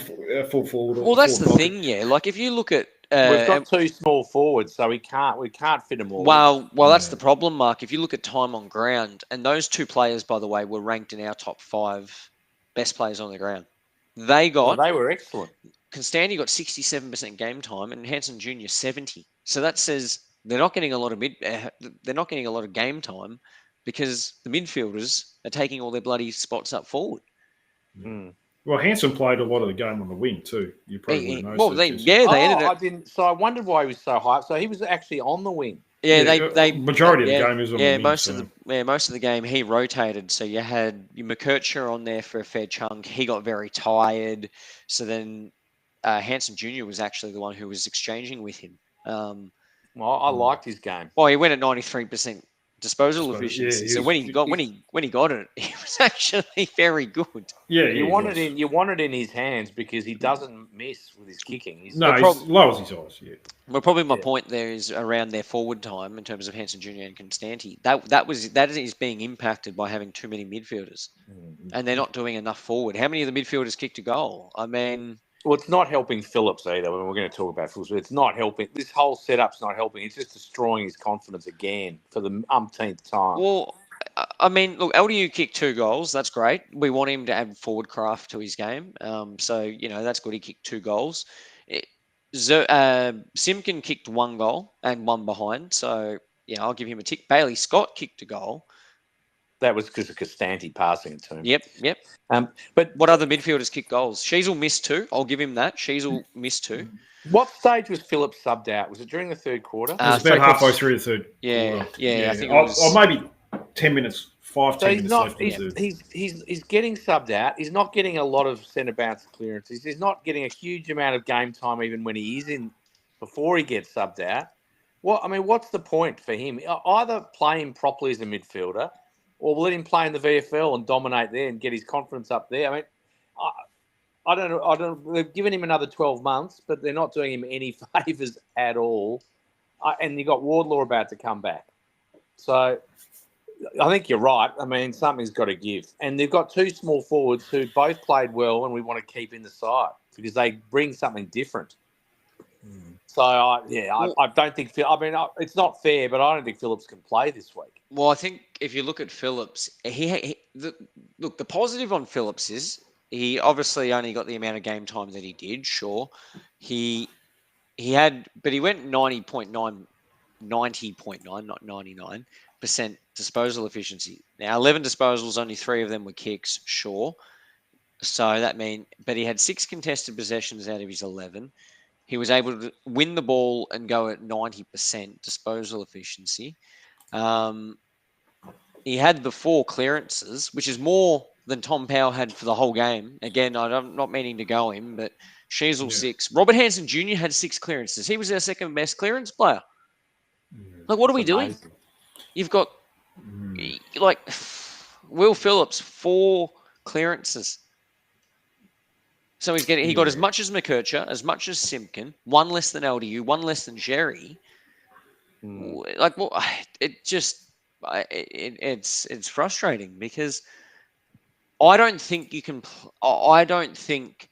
full forward. well, that's the forward thing. Yeah, like if you look at We've got 2 small forwards, so we can't fit them all. well, that's the problem, Mark. If you look at time on ground, and those 2 players, by the way, were ranked in our top 5 best players on the ground. They were excellent. Constanti got 67% game time, and Hanson Jr. 70. So that says they're not getting a lot of game time because the midfielders are taking all their bloody spots up forward. Well, Hanson played a lot of the game on the wing too. You probably would know. They ended up. I didn't. So I wondered why he was so high. So he was actually on the wing. Yeah, they majority of the game is on the wing. Most of the game he rotated. So you had McKercher on there for a fair chunk. He got very tired. So then Hanson Jr. was actually the one who was exchanging with him. Well, I liked his game. Well, he went at 93% disposal efficiency. Yeah, so when he got it, he was actually very good. Yeah, you want it in his hands because he doesn't miss with his kicking. He's low as his eyes. Yeah. Well, probably my point there is around their forward time in terms of Hanson Jr. and Constanti. That is being impacted by having too many midfielders, and they're not doing enough forward. How many of the midfielders kicked a goal? I mean. Well, it's not helping Phillips either. When we're going to talk about Phillips, but it's not helping. This whole setup's not helping. It's just destroying his confidence again for the umpteenth time. Well, I mean, look, LDU kicked 2 goals. That's great. We want him to add forward craft to his game. So that's good. He kicked 2 goals. Simpkin kicked 1 goal and 1 behind. So I'll give him a tick. Bailey Scott kicked a goal. That was because of Costanti passing it to him. Yep. But what other midfielders kicked goals? Sheasel missed 2. I'll give him that. Sheasel missed 2. What stage was Phillips subbed out? Was it during the third quarter? It was about halfway through the third quarter. Yeah. I think it was... Or maybe 10 minutes, 10 minutes left. He's getting subbed out. He's not getting a lot of centre bounce clearances. He's not getting a huge amount of game time even when he is in, before he gets subbed out. What's the point for him? Either play him properly as a midfielder, or let him play in the VFL and dominate there and get his confidence up there. I mean, I don't know. They've given him another 12 months, but they're not doing him any favours at all. And you got Wardlaw about to come back. So I think you're right. I mean, something's got to give. And they've got 2 small forwards who both played well and we want to keep in the side because they bring something different. So, I don't think – it's not fair, but I don't think Phillips can play this week. Well, I think if you look at Phillips, the positive on Phillips is he obviously only got the amount of game time that he did, sure. He went 90.9, not 99% disposal efficiency. Now, 11 disposals, only 3 of them were kicks, sure. So but he had 6 contested possessions out of his 11. He was able to win the ball and go at 90% disposal efficiency. He had the 4 clearances, which is more than Tom Powell had for the whole game. Again, I'm not meaning to go him, but Sheasel 6. Robert Hanson Jr. had 6 clearances. He was our second best clearance player. Like, what are we doing? You've got, Will Phillips, 4 clearances. So he got as much as McKercher, as much as Simpkin, 1 less than LDU, 1 less than Jerry. It's frustrating because I don't think you can. I don't think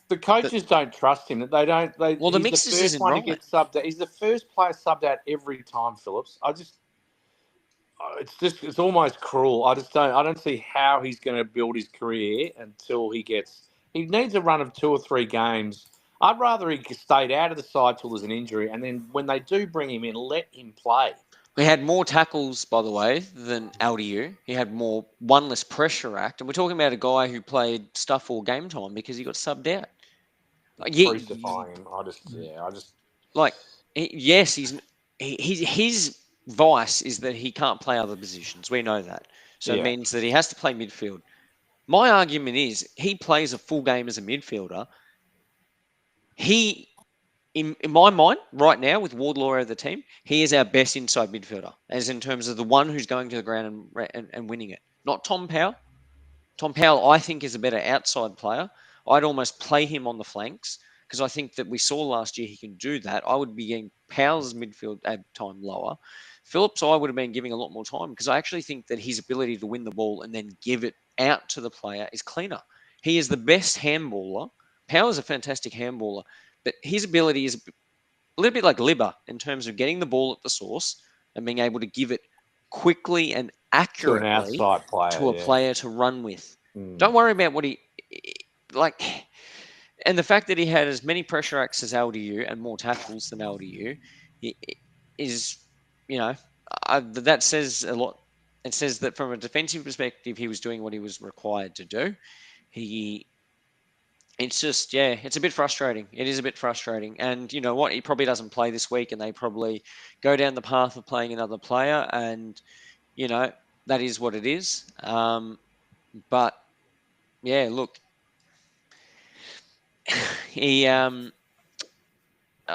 the coaches don't trust him. They don't. The mixes isn't right. He's the first player subbed out every time, Phillips. It's almost cruel. I don't see how he's going to build his career until he gets He needs a run of 2 or 3 games. I'd rather he stayed out of the side till there's an injury, and then when they do bring him in, let him play. He had more tackles, by the way, than LDU. He had one less pressure act. And we're talking about a guy who played stuff all game time because he got subbed out. Crucifying him. His vice is that he can't play other positions. We know that. So it means that he has to play midfield. My argument is he plays a full game as a midfielder. In my mind, right now, with Wardlaw out of the team, he is our best inside midfielder, as in terms of the one who's going to the ground and winning it. Not Tom Powell. Tom Powell, I think, is a better outside player. I'd almost play him on the flanks because I think that we saw last year he can do that. I would be getting Powell's midfield ad time lower. Phillips, I would have been giving a lot more time because I actually think that his ability to win the ball and then give it out to the player is cleaner. He is the best handballer. Powell's a fantastic handballer. But his ability is a little bit like Libba in terms of getting the ball at the source and being able to give it quickly and accurately to a player to run with. Don't worry about what he like. And the fact that he had as many pressure acts as LDU and more tackles than LDU is, that says a lot. It says that from a defensive perspective, he was doing what he was required to do. It's just, it's a bit frustrating. It is a bit frustrating. And you know what? He probably doesn't play this week and they probably go down the path of playing another player. And, that is what it is. But, look. He's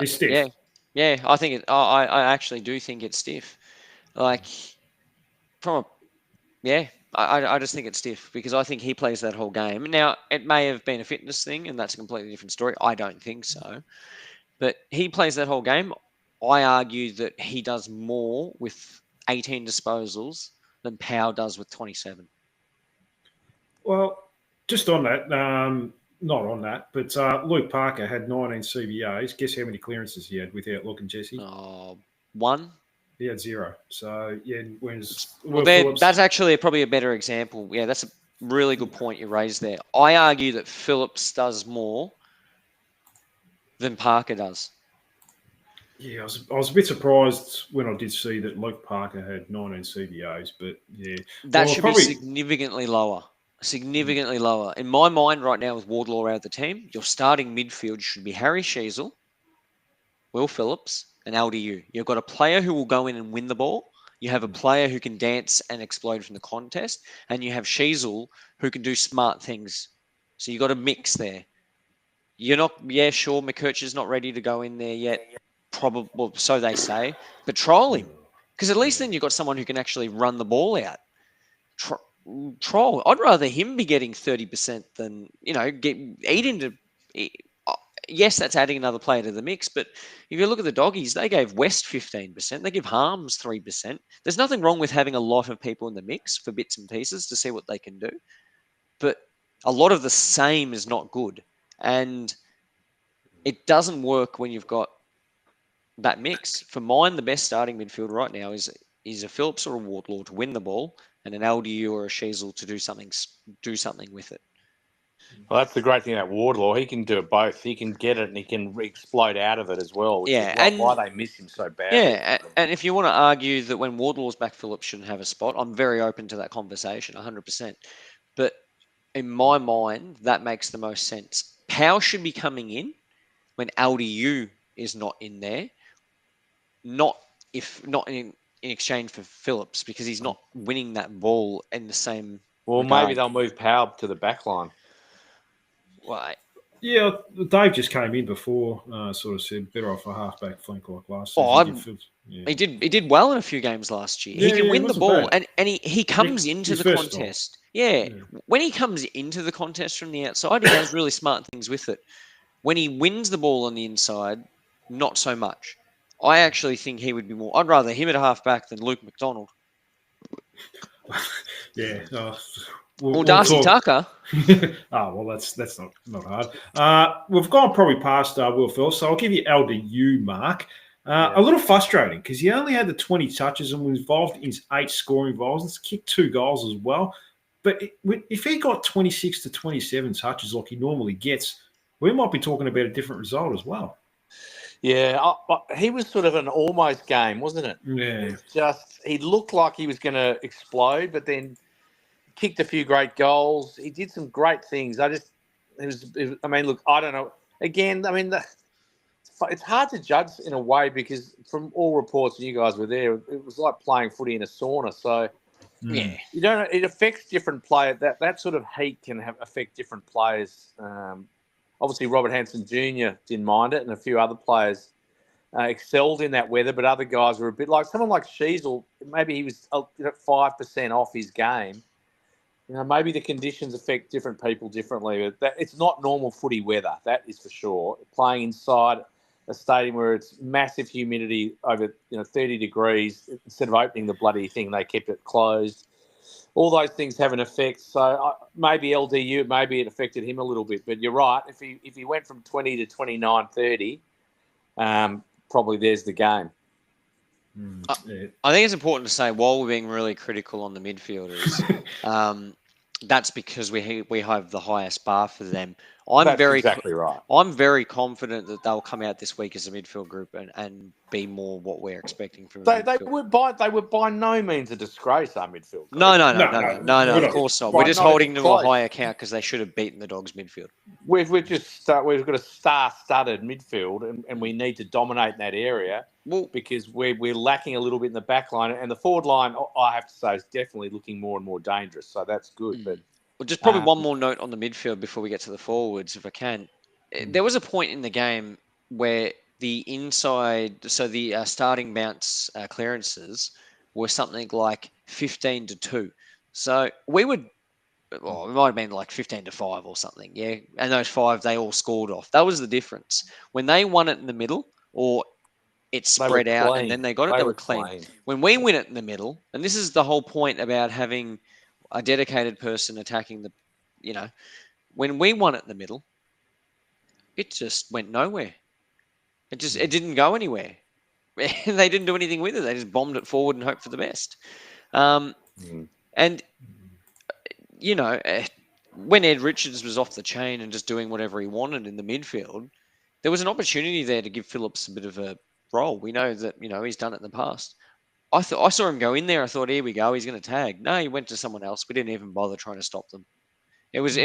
stiff. I think I actually do think it's stiff. Like, I just think it's stiff because I think he plays that whole game. Now, it may have been a fitness thing, and that's a completely different story. I don't think so. But he plays that whole game. I argue that he does more with 18 disposals than Powell does with 27. Well, just on that, not on that, but Luke Parker had 19 CBAs. Guess how many clearances he had without looking, Jesse? 1. He had 0. So, that's actually probably a better example. Yeah, that's a really good point you raised there. I argue that Phillips does more than Parker does. Yeah, I was a bit surprised when I did see that Luke Parker had 19 CBAs, but yeah. That should be significantly lower. Significantly lower. In my mind right now with Wardlaw out of the team, your starting midfield should be Harry Sheasel, Will Phillips, and LDU. You've got a player who will go in and win the ball. You have a player who can dance and explode from the contest. And you have Sheasel who can do smart things. So you've got a mix there. You're not, sure, McKercher's not ready to go in there yet. Probably, well, so they say. But trial him. Because at least then you've got someone who can actually run the ball out. Troll. I'd rather him be getting 30% than, eat into... Yes, that's adding another player to the mix, but if you look at the Doggies, they gave West 15%. They give Harms 3%. There's nothing wrong with having a lot of people in the mix for bits and pieces to see what they can do. But a lot of the same is not good. And it doesn't work when you've got that mix. For mine, the best starting midfielder right now is a Phillips or a Wardlaw to win the ball and an LDU or a Sheasel to do something with it. Well, that's the great thing about Wardlaw. He can do it both. He can get it and he can explode out of it as well, which is why they miss him so badly. Yeah, and if you want to argue that when Wardlaw's back, Phillips shouldn't have a spot, I'm very open to that conversation, 100%. But in my mind, that makes the most sense. Powell should be coming in when LDU is not in there, not in exchange for Phillips, because he's not winning that ball in the same regard. Maybe they'll move Powell to the back line. Well, yeah, Dave just came in before, sort of said better off a halfback flank like last season. He did well in a few games last year. He can win the ball, and he comes into the contest. When he comes into the contest from the outside, he does really smart things with it. When he wins the ball on the inside, not so much. I actually think he would be more. I'd rather him at a halfback than Luke McDonald. Yeah. Or Darcy Tucker. That's not hard. We've gone probably past Will Phillips, so I'll give you LDU, Mark. A little frustrating because he only had the 20 touches and was involved in his 8 scoring involvements, kicked 2 goals as well. But if he got 26 to 27 touches like he normally gets, we might be talking about a different result as well. Yeah, he was sort of an almost game, wasn't it? Yeah. It's just he looked like he was going to explode, but then kicked a few great goals. He did some great things. I mean, look, I don't know. Again, I mean, it's hard to judge in a way because from all reports, and you guys were there, it was like playing footy in a sauna. So Yeah. you don't know, it affects different players. That sort of heat can affect different players. Obviously, Robert Hansen Jr. didn't mind it, and a few other players excelled in that weather, but other guys were a bit like someone like Sheasel. Maybe he was 5% off his game. Maybe the conditions affect different people differently. But it's not normal footy weather, that is for sure. Playing inside a stadium where it's massive humidity over 30 degrees, instead of opening the bloody thing, they kept it closed. All those things have an effect. So maybe LDU, maybe it affected him a little bit. But you're right. If he went from 20 to 29, 30, probably there's the game. I think it's important to say, while we're being really critical on the midfielders, that's because we have the highest bar for them. That's exactly right. I'm very confident that they'll come out this week as a midfield group and be more what we're expecting from them. They were by no means a disgrace, our midfield group. No, of course not. We're just holding them to a higher count because they should have beaten the Dogs midfield. We've got a star-studded midfield, and we need to dominate in that area because we're lacking a little bit in the back line, and the forward line, I have to say, is definitely looking more and more dangerous. So that's good. But just probably one more note on the midfield before we get to the forwards, if I can. There was a point in the game where the inside, so the starting bounce clearances were something like 15-2. So we would. Well, it might have been like 15-5 or something, yeah. And those 5, they all scored off. That was the difference. When they won it in the middle, or it spread out, and then they got it, they were clean. When we win it in the middle, and this is the whole point about having a dedicated person attacking when we won it in the middle, it just went nowhere. It didn't go anywhere. They didn't do anything with it. They just bombed it forward and hoped for the best. And when Ed Richards was off the chain and just doing whatever he wanted in the midfield, there was an opportunity there to give Phillips a bit of a role. We know that, he's done it in the past. I saw him go in there. I thought, here we go. He's going to tag. No, he went to someone else. We didn't even bother trying to stop them. It was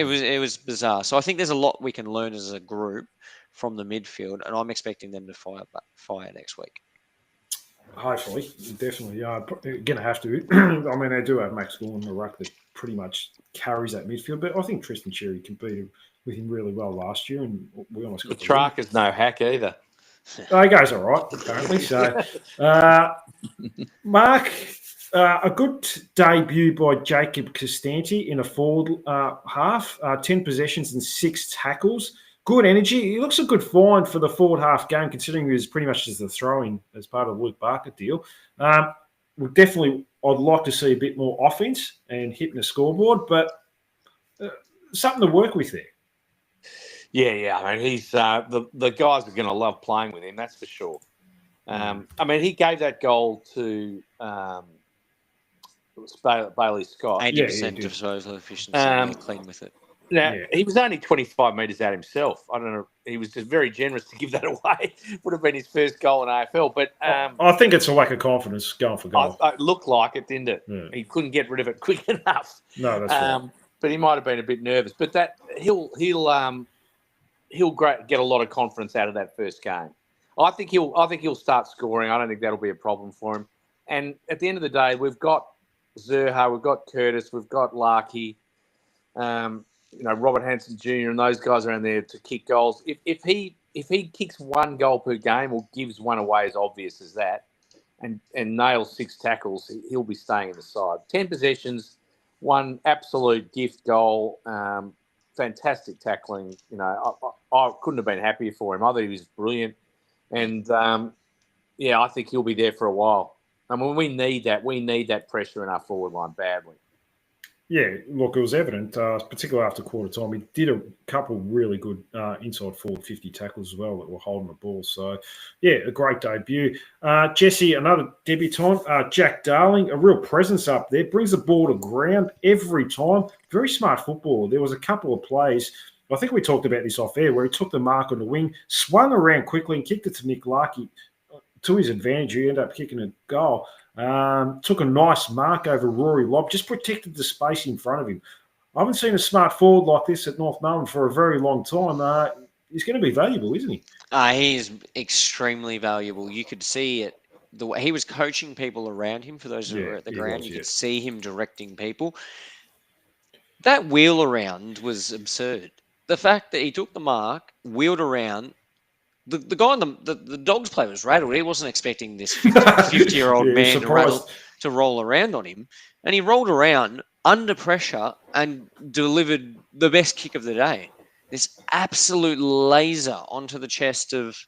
bizarre. So I think there's a lot we can learn as a group from the midfield, and I'm expecting them to fire next week. Hopefully, definitely. Going to have to. I mean, they do have Max Gawn in the ruck that pretty much carries that midfield, but I think Tristan Cherry competed with him really well last year, and we almost got Petrarca's no hack either. He goes all right, apparently. So, Mark, a good debut by Jacob Costanti in a forward half, 10 possessions and 6 tackles. Good energy. He looks a good find for the forward half game, considering he was pretty much just a throw-in as part of the Luke Barker deal. I'd like to see a bit more offense and hitting the scoreboard, but something to work with there. Yeah. I mean, he's the guys are going to love playing with him. That's for sure. I mean, he gave that goal to Bailey Scott. 80% disposal efficiency. Clean with it. Now, he was only 25 metres out himself. I don't know. He was just very generous to give that away. Would have been his first goal in AFL. But I think it's a lack of confidence going for goal. It looked like it, didn't it? Yeah. He couldn't get rid of it quick enough. No, that's right. But he might have been a bit nervous. But that he'll get a lot of confidence out of that first game. I think he'll start scoring. I don't think that'll be a problem for him. And at the end of the day, we've got Zerha, we've got Curtis, we've got Larkey. Robert Hansen Jr. and those guys around there to kick goals. If he kicks 1 goal per game or gives one away, as obvious as that, and nails 6 tackles, he'll be staying in the side. 10 possessions, 1 absolute gift goal, fantastic tackling. I couldn't have been happier for him. I thought he was brilliant, and I think he'll be there for a while. I mean, we need that. We need that pressure in our forward line badly. Yeah, look, it was evident, particularly after quarter time. He did a couple really good inside forward 50 tackles as well that were holding the ball. So, yeah, a great debut. Jesse, another debutant, Jack Darling, a real presence up there, brings the ball to ground every time. Very smart football. There was a couple of plays, I think we talked about this off air, where he took the mark on the wing, swung around quickly and kicked it to Nick Larkey. To his advantage, he ended up kicking a goal. Took a nice mark over Rory Lobb, just protected the space in front of him. I haven't seen a smart forward like this at North Melbourne for a very long time. He's going to be valuable, isn't he? He is extremely valuable. You could see it. The way he was coaching people around him, for those who were at the ground, you could see him directing people. That wheel around was absurd. The fact that he took the mark, wheeled around, the guy on the Dogs player was rattled. He wasn't expecting this 50-year-old man to roll around on him. And he rolled around under pressure and delivered the best kick of the day. This absolute laser onto the chest of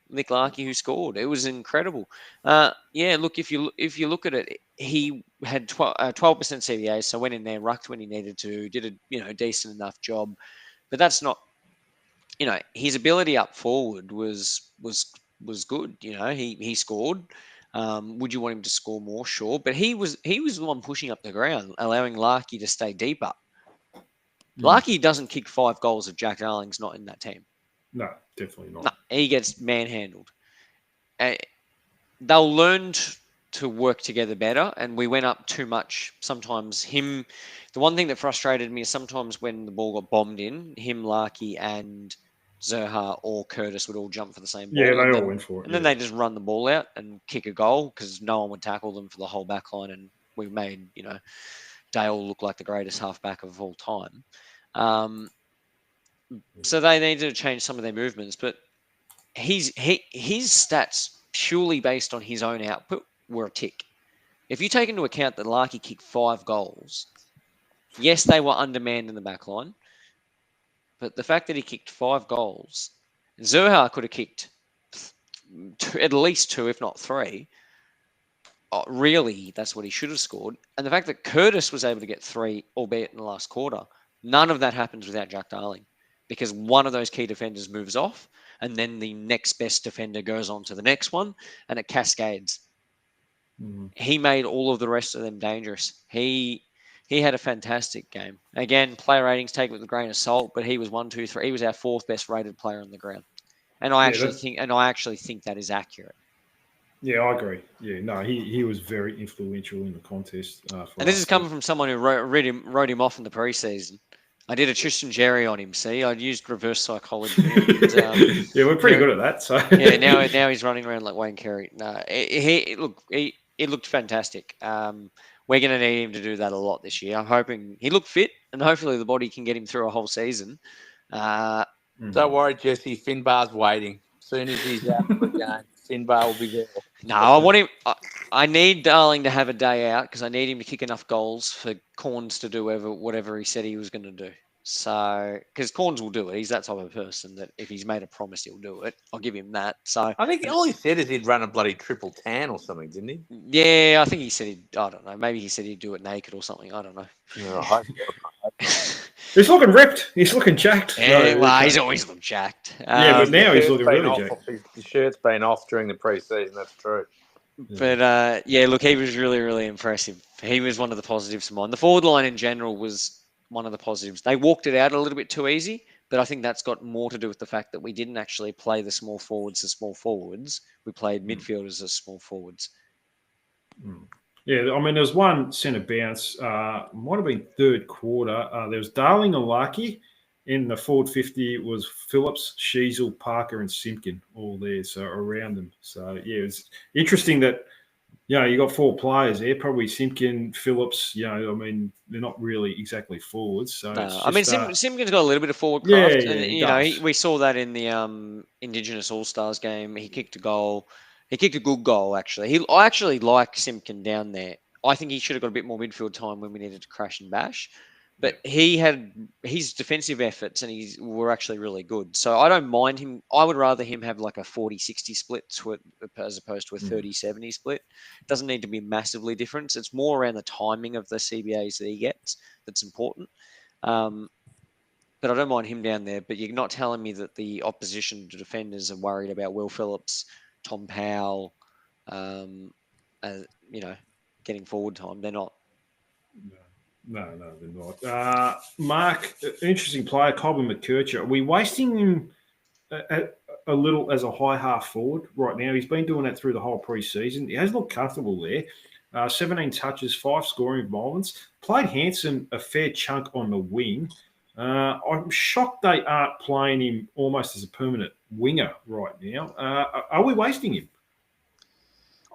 Nick Larkey, who scored. It was incredible. Look, if you look at it, he had 12% CVA, so went in there, rucked when he needed to, did a decent enough job. But that's not, his ability up forward was good. He scored. Would you want him to score more? Sure, but he was the one pushing up the ground, allowing Larkey to stay deep up. Larkey doesn't kick 5 goals if Jack Darling's not in that team. No, definitely not. No, he gets manhandled. They'll learn to work together better, and we went up too much. Sometimes the one thing that frustrated me is sometimes when the ball got bombed in, him, Larkey, and Zerha or Curtis would all jump for the same ball. Yeah, they all went for it. And then they just run the ball out and kick a goal because no one would tackle them for the whole back line, and we made, Dale look like the greatest halfback of all time. So they needed to change some of their movements, but his stats purely based on his own output were a tick. If you take into account that Larkey kicked 5 goals, yes, they were undermanned in the back line, but the fact that he kicked 5 goals, Zerha could have kicked at least 2, if not 3. Really, that's what he should have scored. And the fact that Curtis was able to get 3, albeit in the last quarter, none of that happens without Jack Darling, because one of those key defenders moves off, and then the next best defender goes on to the next one, and it cascades. He made all of the rest of them dangerous. He had a fantastic game. Again, player ratings take it with a grain of salt, but he was 1, 2, 3. He was our 4th best rated player on the ground, and I actually think that is accurate. Yeah, I agree. Yeah, no, he was very influential in the contest. And this is coming from someone who wrote him off in the preseason. I did a Tristan Jerry on him. See, I used reverse psychology. And, yeah, we're pretty good at that. So yeah, now he's running around like Wayne Carey. No, it looked fantastic. We're going to need him to do that a lot this year. I'm hoping he looked fit, and hopefully the body can get him through a whole season. Don't worry, Jesse. Finbar's waiting. As soon as he's out for the game, Finbar will be there. No, I want him. I need Darling to have a day out because I need him to kick enough goals for Corns to do whatever he said he was going to do. So, because Corns will do it. He's that type of person that if he's made a promise, he'll do it. I'll give him that. So I think all he said is he'd run a bloody triple tan or something, didn't he? Yeah, I think he said I don't know. Maybe he said he'd do it naked or something. I don't know. Yeah, he's looking ripped. He's looking jacked. Yeah, well, he's always looked jacked. Yeah, but now he's looking really jacked. His shirt's been off during the pre-season. That's true. But look, he was really, really impressive. He was one of the positives of mine. The forward line in general was one of the positives. They walked it out a little bit too easy, but I think that's got more to do with the fact that we didn't actually play the small forwards as small forwards. We played midfielders as small forwards. Yeah, I mean, there was one centre bounce. Might have been third quarter. There was Darling and Larkey. In the forward 50 was Phillips, Sheasel, Parker, and Simpkin all there, so around them. So, yeah, it's interesting that, you got 4 players there, probably Simpkin, Phillips, I mean, they're not really exactly forwards. So Simpkin's got a little bit of forward craft. Yeah, we saw that in the Indigenous All-Stars game. He kicked a goal. He kicked a good goal, actually. I actually like Simpkin down there. I think he should have got a bit more midfield time when we needed to crash and bash. but he had his defensive efforts and were actually really good. So I don't mind him. I would rather him have like a 40-60 split as opposed to a 30-70 split. It doesn't need to be massively different. It's more around the timing of the CBAs that he gets that's important. But I don't mind him down there. But you're not telling me that the opposition to defenders are worried about Will Phillips, Tom Powell, getting forward time. They're not. No, they're not. Mark, interesting player, Colby McKercher. Are we wasting him a little as a high half forward right now? He's been doing that through the whole pre-season. He has looked comfortable there. 17 touches, 5 scoring moments. Played Hanson a fair chunk on the wing. I'm shocked they aren't playing him almost as a permanent winger right now. Are we wasting him?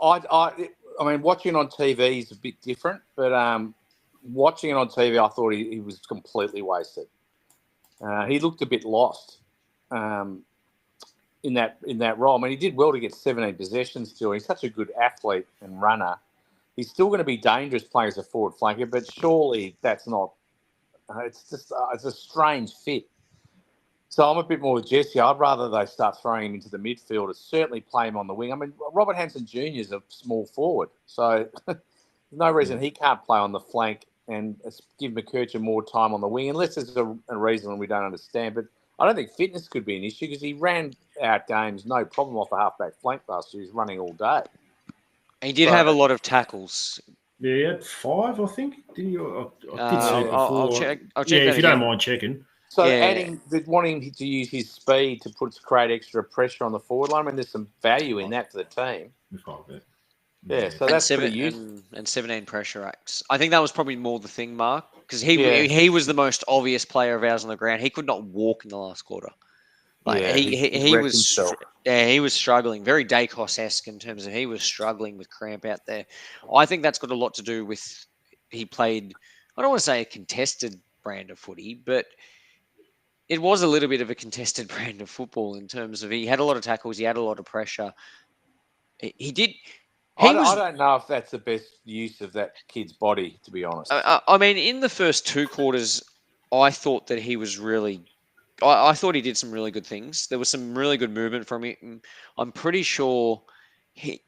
I mean, watching it on TV is a bit different, but watching it on TV, I thought he was completely wasted. He looked a bit lost in that role. I mean, he did well to get 17 possessions still. He's such a good athlete and runner. He's still going to be dangerous playing as a forward flanker, but surely that's not. It's just it's a strange fit. So I'm a bit more with Jesse. I'd rather they start throwing him into the midfield and certainly play him on the wing. I mean, Robert Hansen Jr. is a small forward, so there's no reason he can't play on the flank and give McKercher more time on the wing, unless there's a reason we don't understand. But I don't think fitness could be an issue because he ran out games no problem off the halfback flank last year. He's running all day. He did have a lot of tackles. Yeah, he had 5, I think. Did he? I did see it before. I'll check. Yeah, if you don't mind checking. So wanting him to use his speed to create extra pressure on the forward line, I mean, there's some value in that for the team. Yeah, so that's pretty useful. And 17 pressure acts. I think that was probably more the thing, Mark, because he was the most obvious player of ours on the ground. He could not walk in the last quarter. Like he was struggling, very Dacos-esque in terms of he was struggling with cramp out there. I think that's got a lot to do with he played, I don't want to say a contested brand of footy, but it was a little bit of a contested brand of football in terms of he had a lot of tackles, he had a lot of pressure. He did. I don't know if that's the best use of that kid's body, to be honest. I mean, in the first 2 quarters, I thought that he was really. I thought he did some really good things. There was some really good movement from him. I'm pretty sure he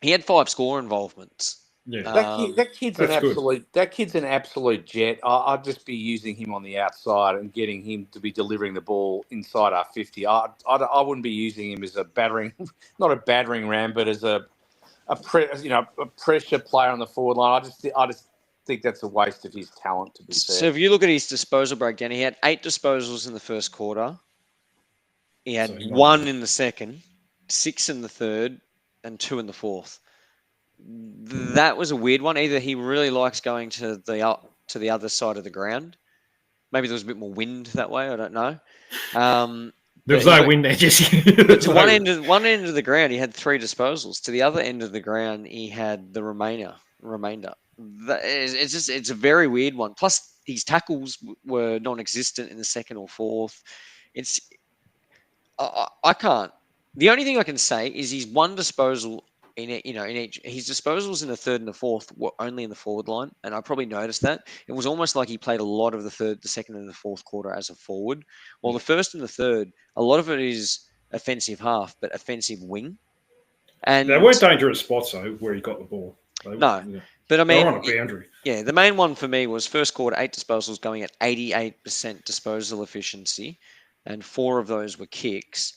had 5 score involvements. Yeah, that kid's an absolute jet. I'd just be using him on the outside and getting him to be delivering the ball inside our 50. I wouldn't be using him as a battering, not a battering ram, but as a pressure player on the forward line. I just think that's a waste of his talent, to be fair. So if you look at his disposal breakdown, he had 8 disposals in the first quarter. He had 1 in the second, 6 in the third, and 2 in the fourth. That was a weird one. Either he really likes going to the other side of the ground. Maybe there was a bit more wind that way. I don't know. There was no wind there, Jesse. To one end of the ground, he had 3 disposals. To the other end of the ground, he had the remainder. It's a very weird one. Plus, his tackles were non-existent in the second or fourth. I can't. The only thing I can say is he's 1 disposal in each. His disposals in the third and the fourth were only in the forward line, and I probably noticed that. It was almost like he played a lot of the third, the second, and the fourth quarter as a forward. While the first and the third, a lot of it is offensive half, but offensive wing. And they weren't dangerous spots though, where he got the ball. But I mean, they're on a boundary. Yeah, the main one for me was first quarter 8 disposals going at 88% disposal efficiency, and 4 of those were kicks.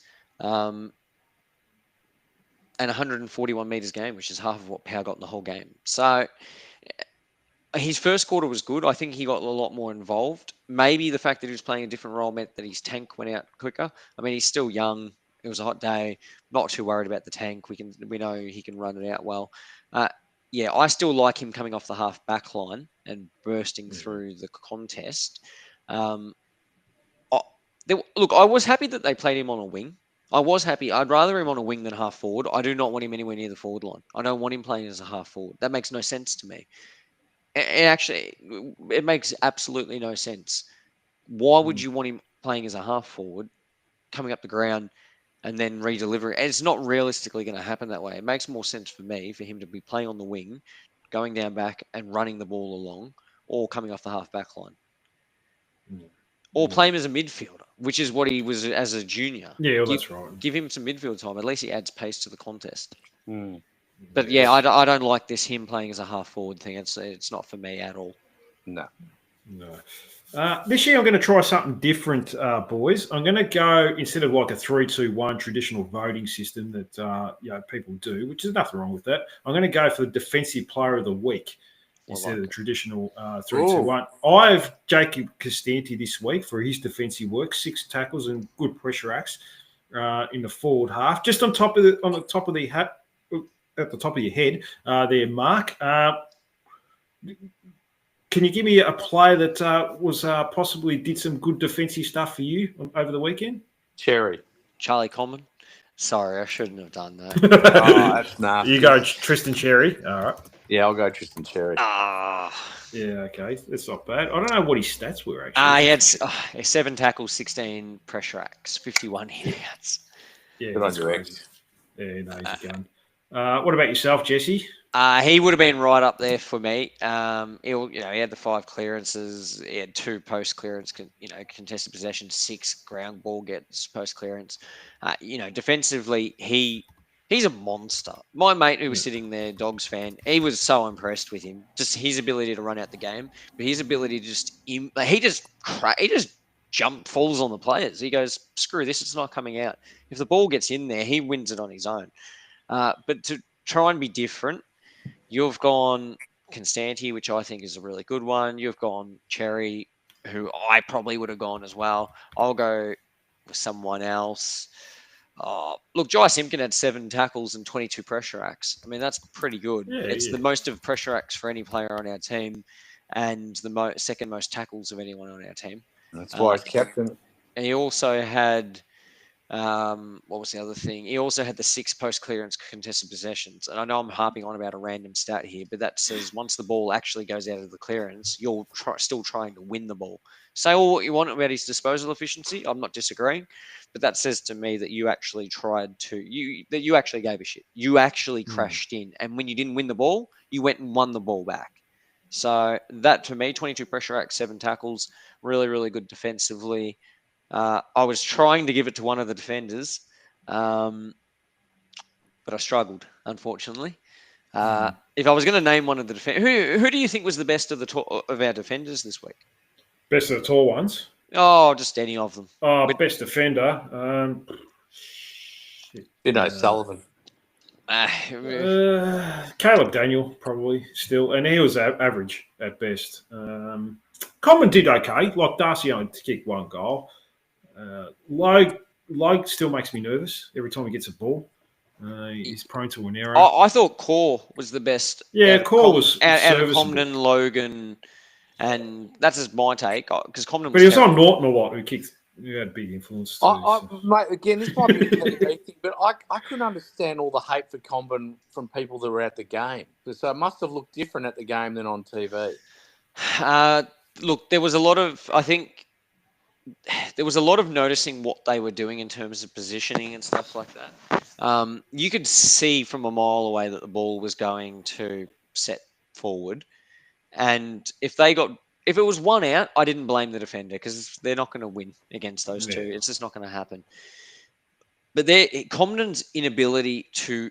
And 141 metres game, which is half of what Power got in the whole game. So his first quarter was good. I think he got a lot more involved. Maybe the fact that he was playing a different role meant that his tank went out quicker. I mean, he's still young. It was a hot day. Not too worried about the tank. We know he can run it out well. I still like him coming off the half back line and bursting through the contest. Look, I was happy that they played him on a wing. I was happy. I'd rather him on a wing than half forward. I do not want him anywhere near the forward line. I don't want him playing as a half forward. That makes no sense to me. It makes absolutely no sense. Why would you want him playing as a half forward, coming up the ground, and then re-delivering? And it's not realistically going to happen that way. It makes more sense for me for him to be playing on the wing, going down back and running the ball along, or coming off the half back line. or play him as a midfielder, which is what he was as a junior. Yeah, well, that's right. Give him some midfield time. At least he adds pace to the contest. Mm. But yeah, I don't like this him playing as a half forward thing. It's not for me at all. No. This year I'm going to try something different, boys. I'm going to go, instead of like a 3-2-1 traditional voting system that people do, which is nothing wrong with that. I'm going to go for the defensive player of the week instead of the traditional 3-2-1. I have Jacob Costanti this week for his defensive work, 6 tackles and good pressure acts in the forward half. Just on the top of the hat, at the top of your head, there, Mark. Can you give me a player that was possibly did some good defensive stuff for you over the weekend? Cherry. Charlie Coleman. Sorry, I shouldn't have done that. Oh, that's nasty. You go Tristan Cherry. All right. Yeah, I'll go Tristan Cherry. Ah. Yeah, okay. That's not bad. I don't know what his stats were, actually. He had 7 tackles, 16 pressure acts, 51 hit-outs. Yeah, Good on you, Rex. Yeah, no, he's a gun. What about yourself, Jesse? He would have been right up there for me. He had the 5 clearances. He had 2 post clearance, contested possession, 6 ground ball gets post clearance. Defensively, he's a monster. My mate who was sitting there, Dogs fan, he was so impressed with him. Just his ability to run out the game, but his ability to he just falls on the players. He goes, screw this, it's not coming out. If the ball gets in there, he wins it on his own. But to try and be different, you've gone Constanti, which I think is a really good one. You've gone Cherry, who I probably would have gone as well. I'll go with someone else. Look, Jai Simpkin had 7 tackles and 22 pressure acts. I mean, that's pretty good. Yeah, it's the most of pressure acts for any player on our team and the second most tackles of anyone on our team. That's why he's captain. And he also had... what was the other thing? He also had the 6 post clearance contested possessions. And I know I'm harping on about a random stat here, but that says once the ball actually goes out of the clearance, you're still trying to win the ball. Say all what you want about his disposal efficiency. I'm not disagreeing, but that says to me that you actually you actually gave a shit. You actually crashed in. And when you didn't win the ball, you went and won the ball back. So that to me, 22 pressure acts, 7 tackles, really, really good defensively. I was trying to give it to one of the defenders, but I struggled, unfortunately. If I was going to name one of the defenders, who do you think was the best of our defenders this week? Best of the tall ones? Oh, just any of them. Best defender. Sullivan. Caleb Daniel, probably still. And he was average at best. Coleman did okay. Like Darcy only kicked 1 goal. Logue still makes me nervous every time he gets a ball. He's prone to an error. I thought Core was the best. Yeah, Core was out of Comden, Logan, and that's just my take. Because Comden, but he was on Norton a lot, who had big influence. Mate, again, this might be a TV thing, but I couldn't understand all the hate for Comben from people that were at the game. So it must have looked different at the game than on TV. Look, there was a lot of, I think, there was a lot of noticing what they were doing in terms of positioning and stuff like that. You could see from a mile away that the ball was going to set forward. And if it was 1 out, I didn't blame the defender because they're not going to win against those 2. It's just not going to happen. But Comden's inability to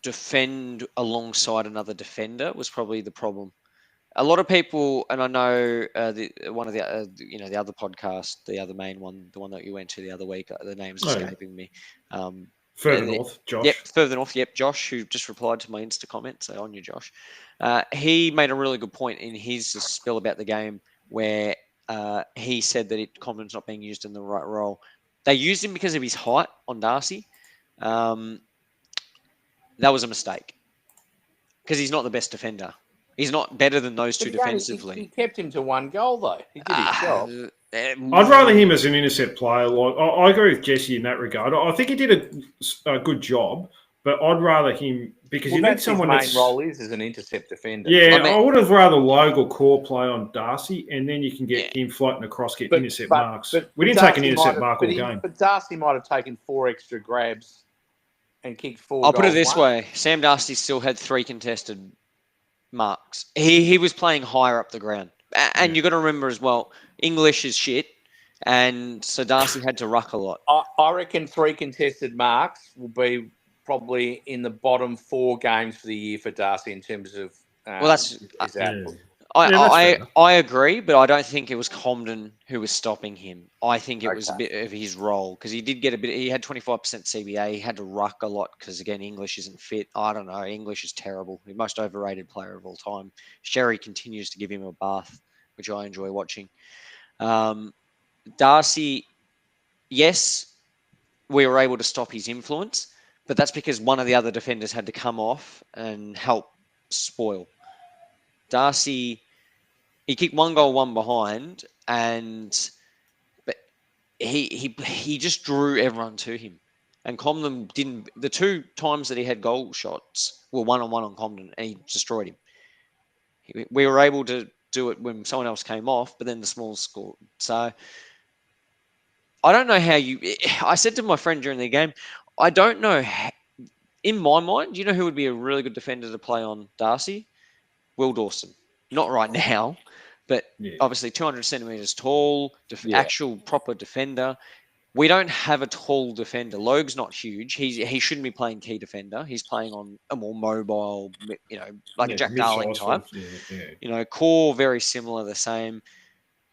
defend alongside another defender was probably the problem. A lot of people, and I know the other podcast, the other main one, the one that you went to the other week, the name's escaping me. Further north, Josh. Yep, further north. Yep, Josh, who just replied to my Insta comment. So on you, Josh. He made a really good point in his spill about the game where he said that Comden's not being used in the right role. They used him because of his height on Darcy. That was a mistake because he's not the best defender. He's not better than those 2 defensively. He kept him to 1 goal, though. He did his job. I'd rather him as an intercept player. Like I agree with Jesse in that regard. I think he did a good job, but I'd rather him because you need someone his main role is as an intercept defender. Yeah, I would have rather Logue or Core play on Darcy, and then you can get him floating across, get intercept marks. We didn't take an intercept mark all game. But Darcy might have taken 4 extra grabs and kicked 4 I'll put it this way. Sam Darcy still had 3 contested marks. He was playing higher up the ground. And you've got to remember as well, English is shit, and so Darcy had to ruck a lot. I reckon 3 contested marks will be probably in the bottom 4 games for the year for Darcy in terms of his output. I agree, but I don't think it was Comden who was stopping him. I think it was a bit of his role because he did get a bit. He had 25% CBA. He had to ruck a lot because again, English isn't fit. I don't know. English is terrible. The most overrated player of all time. Sherry continues to give him a bath, which I enjoy watching. Darcy, yes, we were able to stop his influence, but that's because one of the other defenders had to come off and help spoil. Darcy, he kicked 1 goal, 1 behind, but he just drew everyone to him. And Comden didn't. The 2 times that he had goal shots were 1-on-1 on Comden, and he destroyed him. We were able to do it when someone else came off, but then the Smalls scored. So I don't know how you. I said to my friend during the game, I don't know. In my mind, do you know who would be a really good defender to play on Darcy? Will Dawson. Not right now, but obviously 200 centimeters tall, actual proper defender. We don't have a tall defender. Logue's not huge. He shouldn't be playing key defender. He's playing on a more mobile, like a Jack Darling type. Core very similar, the same.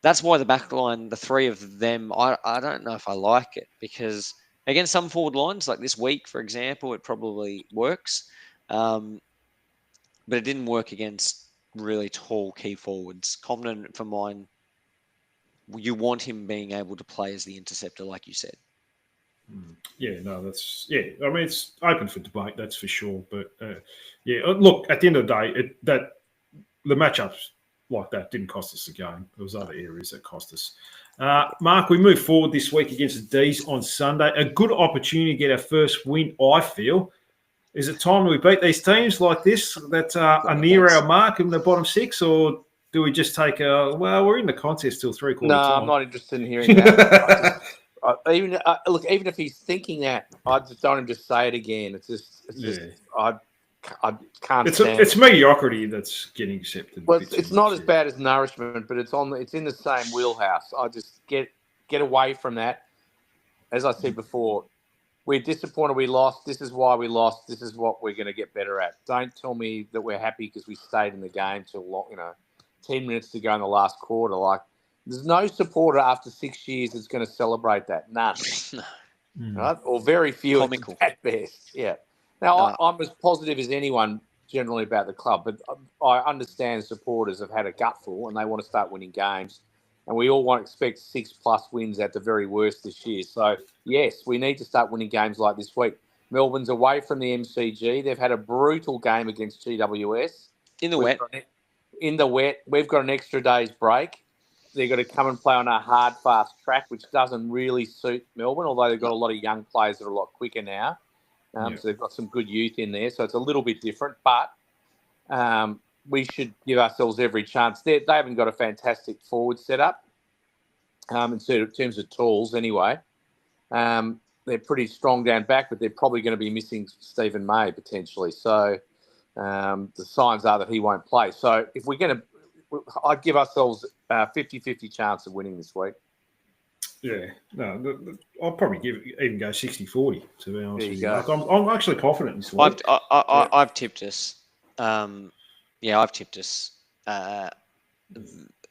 That's why the back line, the 3 of them, I don't know if I like it because against some forward lines, like this week, for example, it probably works. But it didn't work against really tall key forwards. Comden, for mine, you want him being able to play as the interceptor, like you said. I mean, it's open for debate, that's for sure. But look, at the end of the day, the matchups like that didn't cost us the game. There was other areas that cost us. Mark, we move forward this week against the D's on Sunday. A good opportunity to get our first win, I feel. Is it time we beat these teams like this that are near our mark in the bottom 6, or do we just take we're in the contest till 3/4 time? No, I'm not interested in hearing that. Even if he's thinking that, I just don't just say it again. I can't. It's mediocrity that's getting accepted. Well, it's not as bad as nourishment, but it's in the same wheelhouse. I just get away from that. As I said before, we're disappointed we lost. This is why we lost. This is what we're going to get better at. Don't tell me that we're happy because we stayed in the game till 10 minutes to go in the last quarter. Like, there's no supporter after 6 years that's going to celebrate that. None. Right? Or very few at best. Yeah. Now, I'm as positive as anyone generally about the club, but I understand supporters have had a gutful and they want to start winning games. And we all expect 6+ wins at the very worst this year. So, yes, we need to start winning games like this week. Melbourne's away from the MCG. They've had a brutal game against GWS. In the wet. We've got an extra day's break. They've got to come and play on a hard, fast track, which doesn't really suit Melbourne, although they've got a lot of young players that are a lot quicker now. So they've got some good youth in there. So it's a little bit different. But we should give ourselves every chance. They haven't got a fantastic forward setup in terms of tools anyway. They're pretty strong down back, but they're probably going to be missing Stephen May potentially. So the signs are that he won't play. So if we're going to, I'd give ourselves a 50-50 chance of winning this week. Yeah, no, I'll probably even go 60-40, to be honest with you. I'm actually confident this week. I've tipped us. I've tipped us.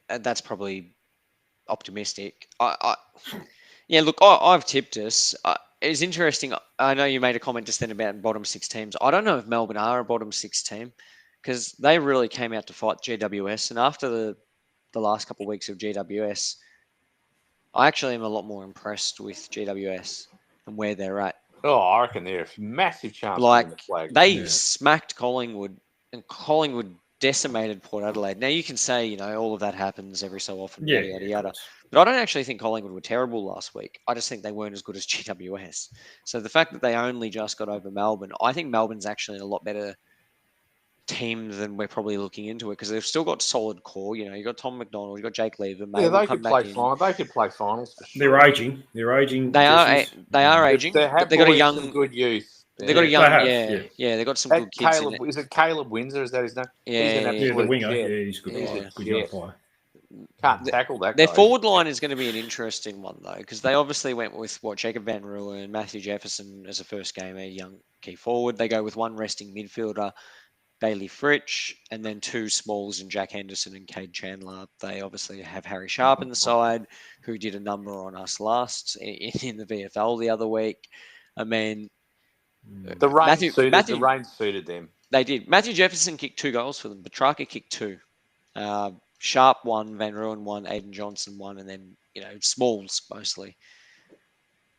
That's probably optimistic. I've tipped us. It's interesting. I know you made a comment just then about bottom 6 teams. I don't know if Melbourne are a bottom 6 team because they really came out to fight GWS. And after the last couple of weeks of GWS, I actually am a lot more impressed with GWS and where they're at. Oh, I reckon they're a massive chance. They smacked Collingwood, and Collingwood decimated Port Adelaide. Now, you can say, all of that happens every so often, yada, yada. But I don't actually think Collingwood were terrible last week. I just think they weren't as good as GWS. So the fact that they only just got over Melbourne, I think Melbourne's actually a lot better team than we're probably looking into it because they've still got solid core. You've got Tom McDonald, you've got Jake Lever. They could play finals. They could play finals for sure. They're aging. They are aging. They are aging. They've got a young, good youth. They've got a young, they've got some good kids. Is it Caleb Windsor? Is that his name? Yeah, the winger. Yeah, he's good. Good young player. Can't tackle that Their guy. forward line is going to be an interesting one, though, because they obviously went with Jacob Van Ruin, Matthew Jefferson as a first gamer, young key forward. They go with one resting midfielder, Bailey Fritsch, and then two smalls in Jack Henderson and Cade Chandler. They obviously have Harry Sharp in the side, who did a number on us last in the VFL the other week. I mean, The rain Matthew- suited. Matthew- The rain suited them. they did. Matthew Jefferson kicked 2 goals for them. Petrarca kicked 2. Sharp 1, Van Ruin 1, Aiden Johnson 1, and then, smalls mostly.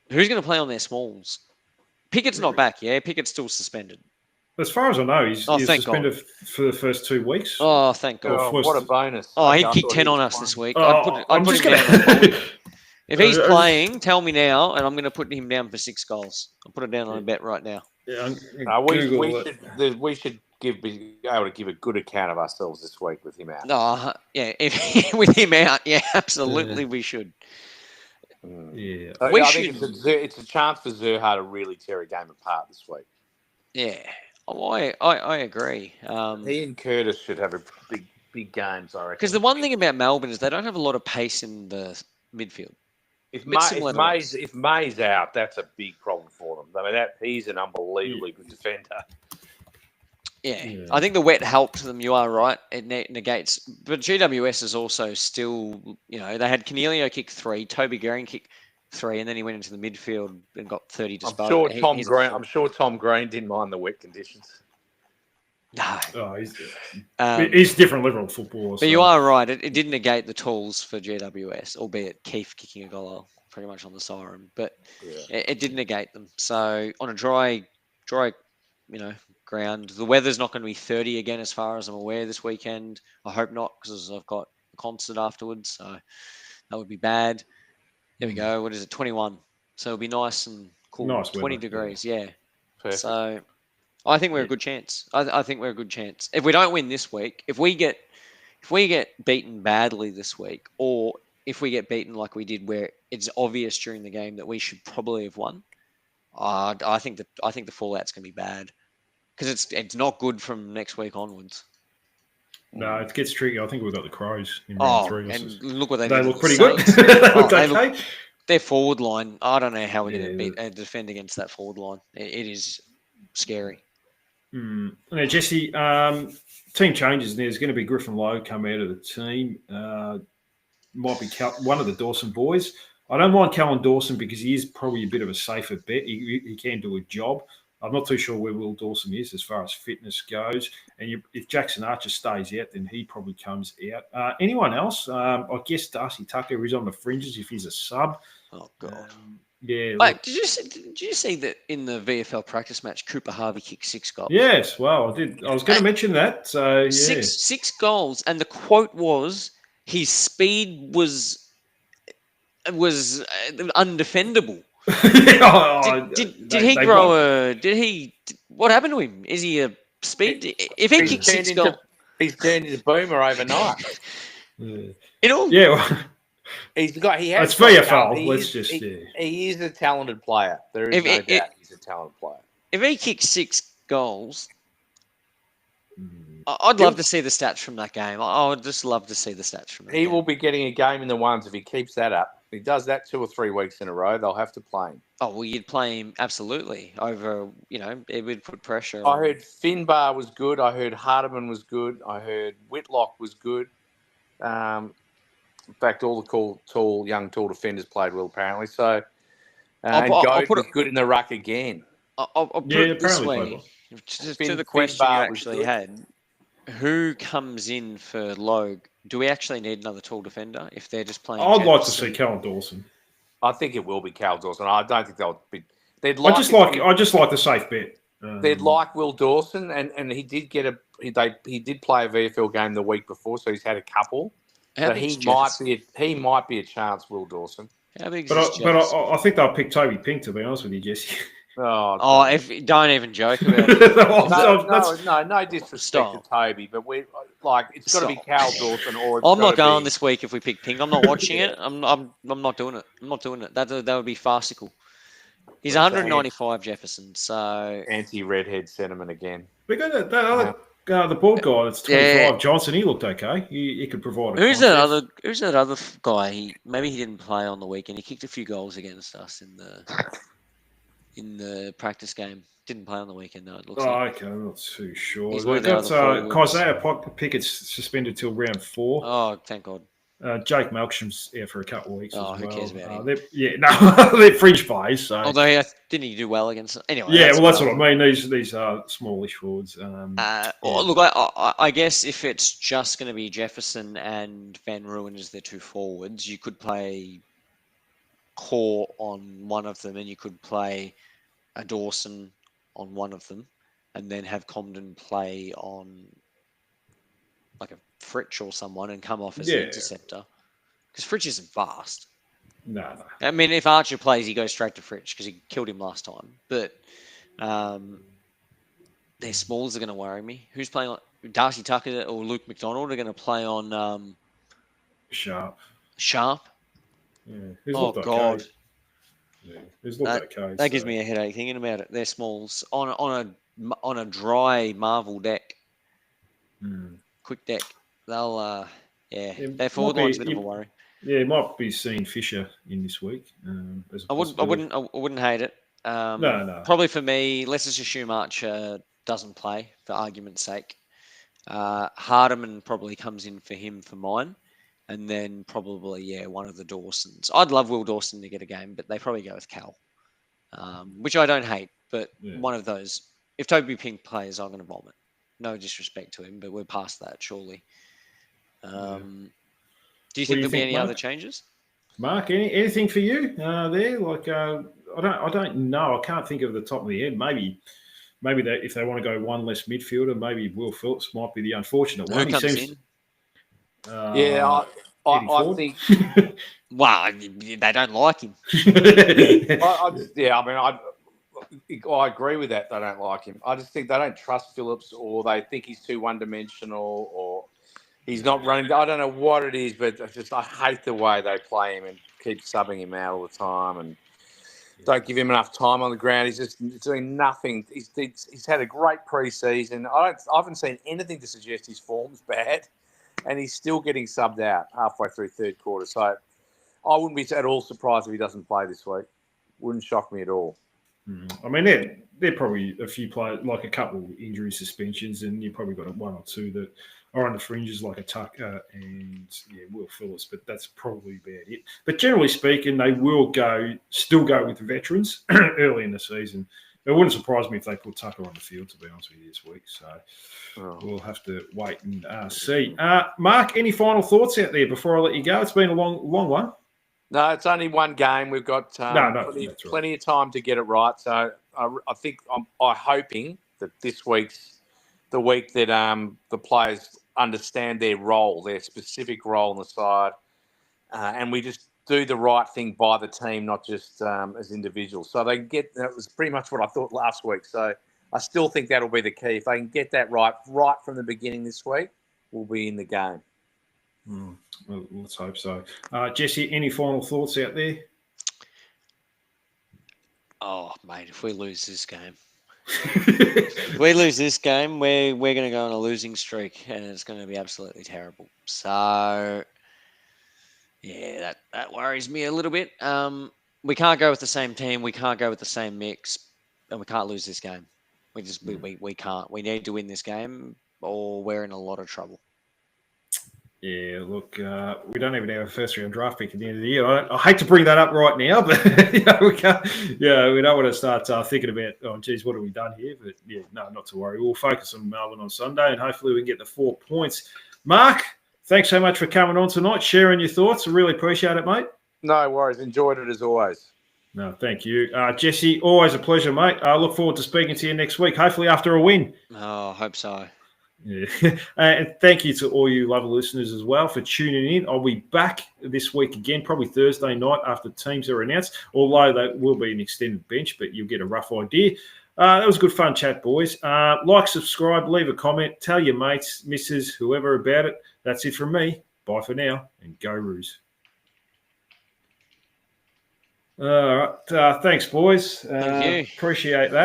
Who's going to play on their smalls? Pickett's not back, yeah? Pickett's still suspended. As far as I know, he's Thank suspended for the first 2 weeks. Oh, thank God. Oh, what a bonus! Oh, he I kicked thought 10 on was us this playing. week. Oh, I'd I'm put just him going down. on the to. If he's playing, tell me now, and I'm going to put him down for 6 goals. I'll put it down on a bet right now. Yeah, No, we should be able to give a good account of ourselves this week with him out. No, yeah, if with him out, yeah, absolutely, we should. Yeah. I We think it's a chance for Zerha to really tear a game apart this week. Yeah, I agree. He and Curtis should have a big games, I reckon. Because the one thing about Melbourne is they don't have a lot of pace in the midfield. If bit similar to May's out, that's a big problem for them. I mean, he's an unbelievably good defender. Yeah, I think the wet helped them. You are right. It negates. But GWS is also still, they had Cornelio kick 3, Toby Guerin kick 3, and then he went into the midfield and got 30 disposal. I'm sure Tom Green didn't mind the wet conditions. No. Oh, he's a different level of footballer. But you are right. It did negate the tools for GWS, albeit Keith kicking a goal pretty much on the siren. But it did negate them. So on a dry, ground, the weather's not going to be 30 again, as far as I'm aware, this weekend. I hope not, because I've got a concert afterwards. So that would be bad. There we go. What is it? 21. So it'll be nice and cool. Nice 20 weather, degrees. Yeah. Perfect. So I think we're a good chance. I think we're a good chance. If we don't win this week, if we get beaten badly this week, or if we get beaten like we did, where it's obvious during the game that we should probably have won, I think the fallout's going to be bad, because it's not good from next week onwards. No, it gets tricky. I think we've got the Crows in round 3. And look what they They did. look to pretty the good. Saints. They look okay. Their forward line, I don't know how we're going Yeah. to defend against that forward line. It is scary. Now, Jesse, team changes. There's going to be Griffin Lowe come out of the team. Might be one of the Dawson boys. I don't mind Callan Dawson because he is probably a bit of a safer bet. He can do a job. I'm not too sure where Will Dawson is as far as fitness goes. And if Jackson Archer stays out, then he probably comes out. Anyone else? I guess Darcy Tucker is on the fringes if he's a sub. Oh, God. Yeah. Wait, did you see that in the VFL practice match, Cooper Harvey kicked 6 goals? Yes, well, I did. I was going to mention that. So, yeah. Six goals, and the quote was his speed was undefendable. Did he grow what happened to him? Is he a speed? If he kicks 6 goals, he's turned into Boomer overnight. Yeah. He has. It's VFL. He is a talented player. There is no doubt he's a talented player. If he kicks 6 goals, I'd love to see the stats from that game. I would just love to see the stats from that game. He will be getting a game in the ones if he keeps that up. If he does that 2 or 3 weeks in a row, they'll have to play him. Oh, well, you'd play him absolutely over, it would put pressure I on. heard Finbar was good. I heard Hardiman was good. I heard Whitlock was good. In fact, all the tall young defenders played well, apparently. So, and Goad was good in the ruck again. I'll put it this way. To the question you actually had, who comes in for Logue? Do we actually need another tall defender if they're just playing? I'd like to see Callan Dawson. I think it will be Cal Dawson. I don't think they'll be. I just like the safe bet. They'd like Will Dawson, and he did get he did play a VFL game the week before, so he's had a couple. But he might be a chance, Will Dawson. How big is but I think they'll pick Toby Pink, to be honest with you, Jesse. Don't even joke about it. No disrespect to Toby, but it's got to be Cal Dawson or I'm not going this week if we pick Pink. I'm not watching it. I'm not doing it. I'm not doing it. That would be farcical. He's 195 Jefferson, so anti-redhead sentiment again. We got that The bald guy that's 25, Yeah. Johnson, he looked okay. He could provide a Who's that context. other? Who's that other guy? Maybe he didn't play on the weekend. He kicked a few goals against us in the practice game. Didn't play on the weekend though. It looks like. Okay, I'm not too sure. He's one They've of the got other forwards. Isaiah Pickett's suspended till round 4. Oh, thank God. Jake Malcolm's out for a couple of weeks Oh, as who well. cares about him? They're fringe players. So Although didn't he do well against? Anyway. that's what I mean. These are smallish forwards. Look, I guess if it's just going to be Jefferson and Van Ruin as their two forwards, you could play Core on one of them, and you could play a Dawson on one of them, and then have Comden play on like a Fritsch or someone and come off as an interceptor. Because Fritsch isn't fast. No. I mean, if Archer plays, he goes straight to Fritsch because he killed him last time. But their smalls are going to worry me. Who's playing on Darcy Tucker or Luke McDonald are going to play on Sharp. Sharp? Yeah. Oh, God. Okay. Yeah. He's looked okay. That gives me a headache thinking about it. Their smalls on a dry Marvel deck, quick deck. They'll their forward line's a bit of a worry. Yeah, it might be seeing Fisher in this week. I wouldn't hate it. No. Probably for me, let's just assume Archer doesn't play for argument's sake. Hardiman probably comes in for him for mine. And then probably, one of the Dawsons. I'd love Will Dawson to get a game, but they probably go with Cal, which I don't hate. But one of those, if Toby Pink plays, I'm going to vomit. No disrespect to him, but we're past that, surely. Do you think there'll be any other changes? Mark, anything for you there? Like, I don't know. I can't think of the top of the head. Maybe that if they want to go one less midfielder, maybe Will Phillips might be the unfortunate one. Who comes in? I think. Wow, they don't like him. I agree with that. They don't like him. I just think they don't trust Phillips, or they think he's too one-dimensional, or he's not running. I don't know what it is, but I hate the way they play him and keep subbing him out all the time, and don't give him enough time on the ground. He's just doing nothing. He's had a great pre-season. I haven't seen anything to suggest his form's bad, and he's still getting subbed out halfway through third quarter. So I wouldn't be at all surprised if he doesn't play this week. Wouldn't shock me at all. I mean, they're probably a few players, like a couple of injury suspensions, and you've probably got one or two that are on the fringes, like a Tucker and Will Phillips, but that's probably about it. But generally speaking, they will still go with veterans early in the season. It wouldn't surprise me if they put Tucker on the field, to be honest with you, this week. So we'll have to wait and see. Mark, any final thoughts out there before I let you go? It's been a long one. No, it's only one game. We've got plenty of time to get it right. So I think I'm hoping that this week's the week that the players understand their role, their specific role on the side, and we just do the right thing by the team, not just as individuals. So they get that was pretty much what I thought last week. So I still think that'll be the key. If they can get that right from the beginning this week, we'll be in the game. Well, let's hope so. Jesse, any final thoughts out there? Oh, mate, if we lose this game, we're going to go on a losing streak, and it's going to be absolutely terrible. So, yeah, that worries me a little bit. We can't go with the same team. We can't go with the same mix, and we can't lose this game. We can't. We need to win this game, or we're in a lot of trouble. Yeah, look, we don't even have a first-round draft pick at the end of the year. I hate to bring that up right now, but we can't. Yeah, we don't want to start thinking about, what have we done here? But no, not to worry. We'll focus on Melbourne on Sunday, and hopefully we can get the 4 points. Mark, thanks so much for coming on tonight, sharing your thoughts. I really appreciate it, mate. No worries. Enjoyed it as always. No, thank you, Jesse. Always a pleasure, mate. I look forward to speaking to you next week. Hopefully after a win. Oh, I hope so. Yeah, and thank you to all you lovely listeners as well for tuning in. I'll be back this week again, probably Thursday night after teams are announced, although that will be an extended bench, but you'll get a rough idea. That was a good fun chat, boys. Like, subscribe, leave a comment, tell your mates, missus, whoever about it. That's it from me. Bye for now, and go Roos. All right. Thanks, boys. Thank you. Appreciate that.